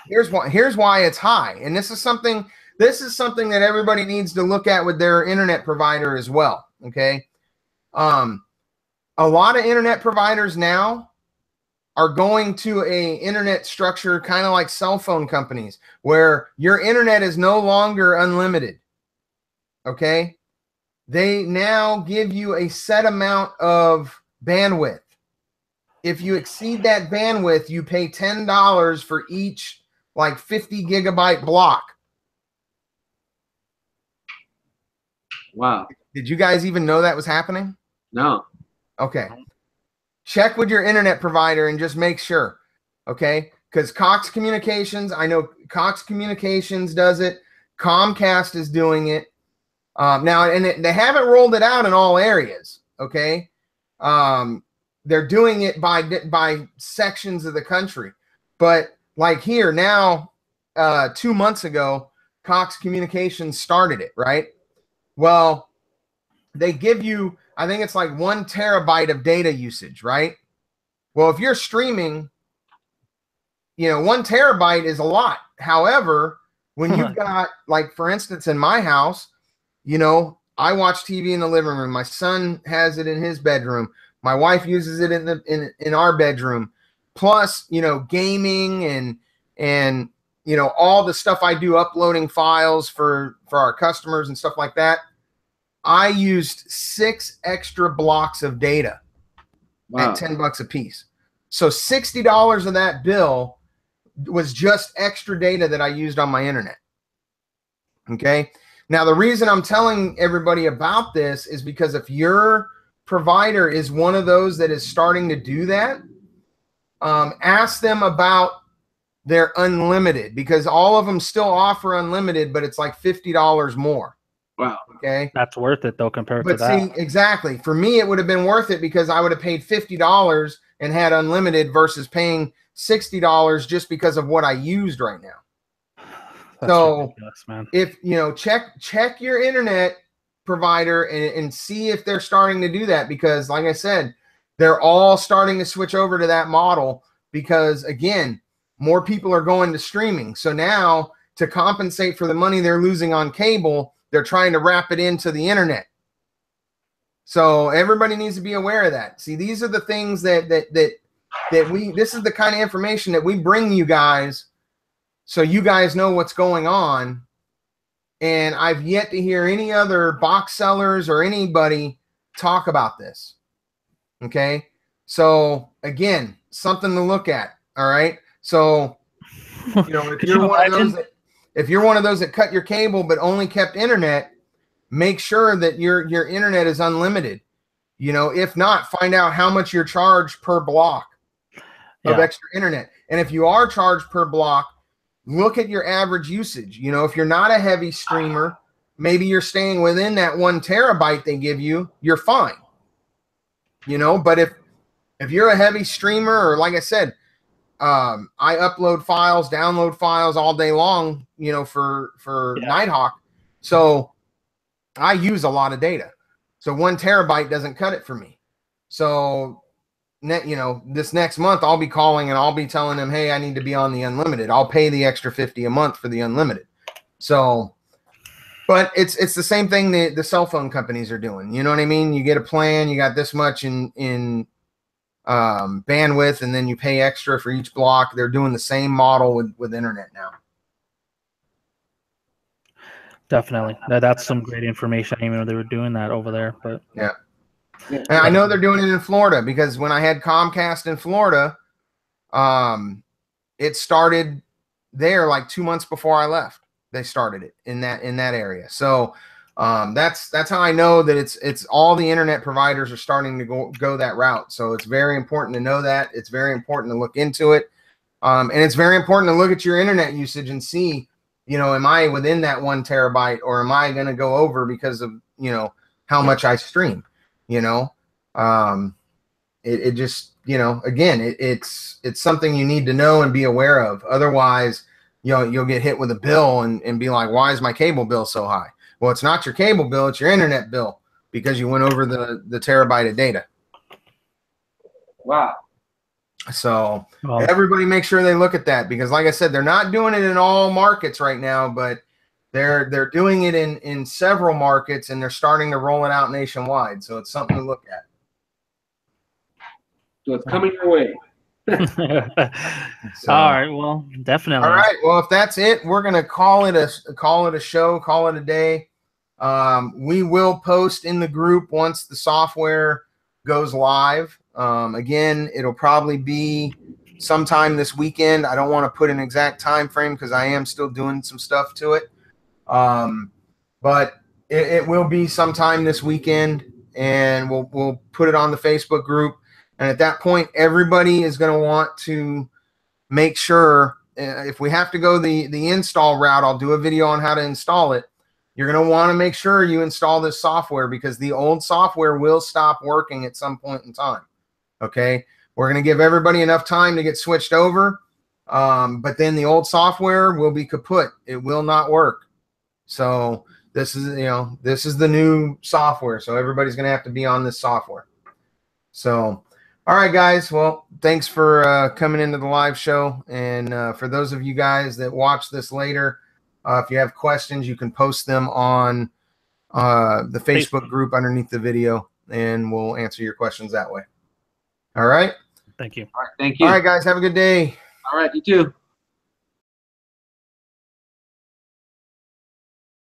Here's why it's high. And this is something that everybody needs to look at with their internet provider as well. Okay. A lot of internet providers now are going to a internet structure kind of like cell phone companies where your internet is no longer unlimited. Okay. They now give you a set amount of bandwidth. If you exceed that bandwidth, you pay $10 for each like 50 gigabyte block. Wow. Did you guys even know that was happening? No. Okay. Check with your internet provider and just make sure. Okay. Because Cox Communications, I know Cox Communications does it. Comcast is doing it. Now, and they haven't rolled it out in all areas. Okay. They're doing it by sections of the country. But like here now, 2 months ago, Cox Communications started it, right? Well, they give you, I think it's like 1 terabyte of data usage, right? Well, if you're streaming, you know, 1 terabyte is a lot. However, when you've got, like, for instance, in my house, you know, I watch TV in the living room. My son has it in his bedroom. My wife uses it in our bedroom. Plus, you know, gaming and you know, all the stuff I do, uploading files for our customers and stuff like that. I used 6 extra blocks of data at $10 a piece. So $60 of that bill was just extra data that I used on my internet. Okay. Now, the reason I'm telling everybody about this is because if your provider is one of those that is starting to do that, ask them about their unlimited, because all of them still offer unlimited, but it's like $50 more. Wow. Okay. That's worth it though compared to But that. see, exactly. For me, it would have been worth it because I would have paid $50 and had unlimited versus paying $60 just because of what I used right now. That's ridiculous, man. If you know, check your internet provider and see if they're starting to do that, because like I said, they're all starting to switch over to that model because again, more people are going to streaming. So now to compensate for the money they're losing on cable, they're trying to wrap it into the internet. So everybody needs to be aware of that. See, these are the things that this is the kind of information that we bring you guys so you guys know what's going on. And I've yet to hear any other box sellers or anybody talk about this. Okay. So again, something to look at. All right. So, you know, if you're one of those that cut your cable but only kept internet, make sure that your internet is unlimited. You know, if not, find out how much you're charged per block of extra internet. And if you are charged per block, look at your average usage. You know, if you're not a heavy streamer, maybe you're staying within that 1 terabyte they give you, you're fine. You know, but if you're a heavy streamer, or like I said, I upload files, download files all day long, you know, for Nitehawk. So I use a lot of data. So 1 terabyte doesn't cut it for me. So you know, this next month I'll be calling and I'll be telling them, hey, I need to be on the unlimited. I'll pay the extra $50 a month for the unlimited. So, but it's the same thing the cell phone companies are doing. You know what I mean? You get a plan, you got this much in bandwidth, and then you pay extra for each block. They're doing the same model with internet now. Definitely. That's some great information. I didn't even know they were doing that over there, but yeah. And I know they're doing it in Florida because when I had Comcast in Florida, it started there like 2 months before I left. They started it in that area. So that's how I know that it's all the internet providers are starting to go that route. So it's very important to know that. It's very important to look into it. And it's very important to look at your internet usage and see, you know, am I within that 1 terabyte, or am I going to go over because of, you know, how much I stream, you know? It just, you know, again, it's something you need to know and be aware of. Otherwise, you know, you'll get hit with a bill and be like, why is my cable bill so high? Well, it's not your cable bill, it's your internet bill, because you went over the terabyte of data. Wow. So everybody make sure they look at that, because like I said, they're not doing it in all markets right now, but they're doing it in several markets, and they're starting to roll it out nationwide. So it's something to look at. So it's coming your way. So, all right. Well, definitely. All right. Well, if that's it, we're gonna call it a show. Call it a day. We will post in the group once the software goes live. Again, it'll probably be sometime this weekend. I don't want to put an exact time frame because I am still doing some stuff to it. But it will be sometime this weekend, and we'll put it on the Facebook group. And at that point, everybody is going to want to make sure, if we have to go the install route, I'll do a video on how to install it. You're going to want to make sure you install this software, because the old software will stop working at some point in time. Okay, we're going to give everybody enough time to get switched over, but then the old software will be kaput. It will not work. So this is, you know, this is the new software. So everybody's going to have to be on this software. So, all right, guys. Well, thanks for coming into the live show. And for those of you guys that watch this later, if you have questions, you can post them on the Facebook group underneath the video, and we'll answer your questions that way. All right. Thank you. All right. Thank you. All right, guys. Have a good day. All right. You too.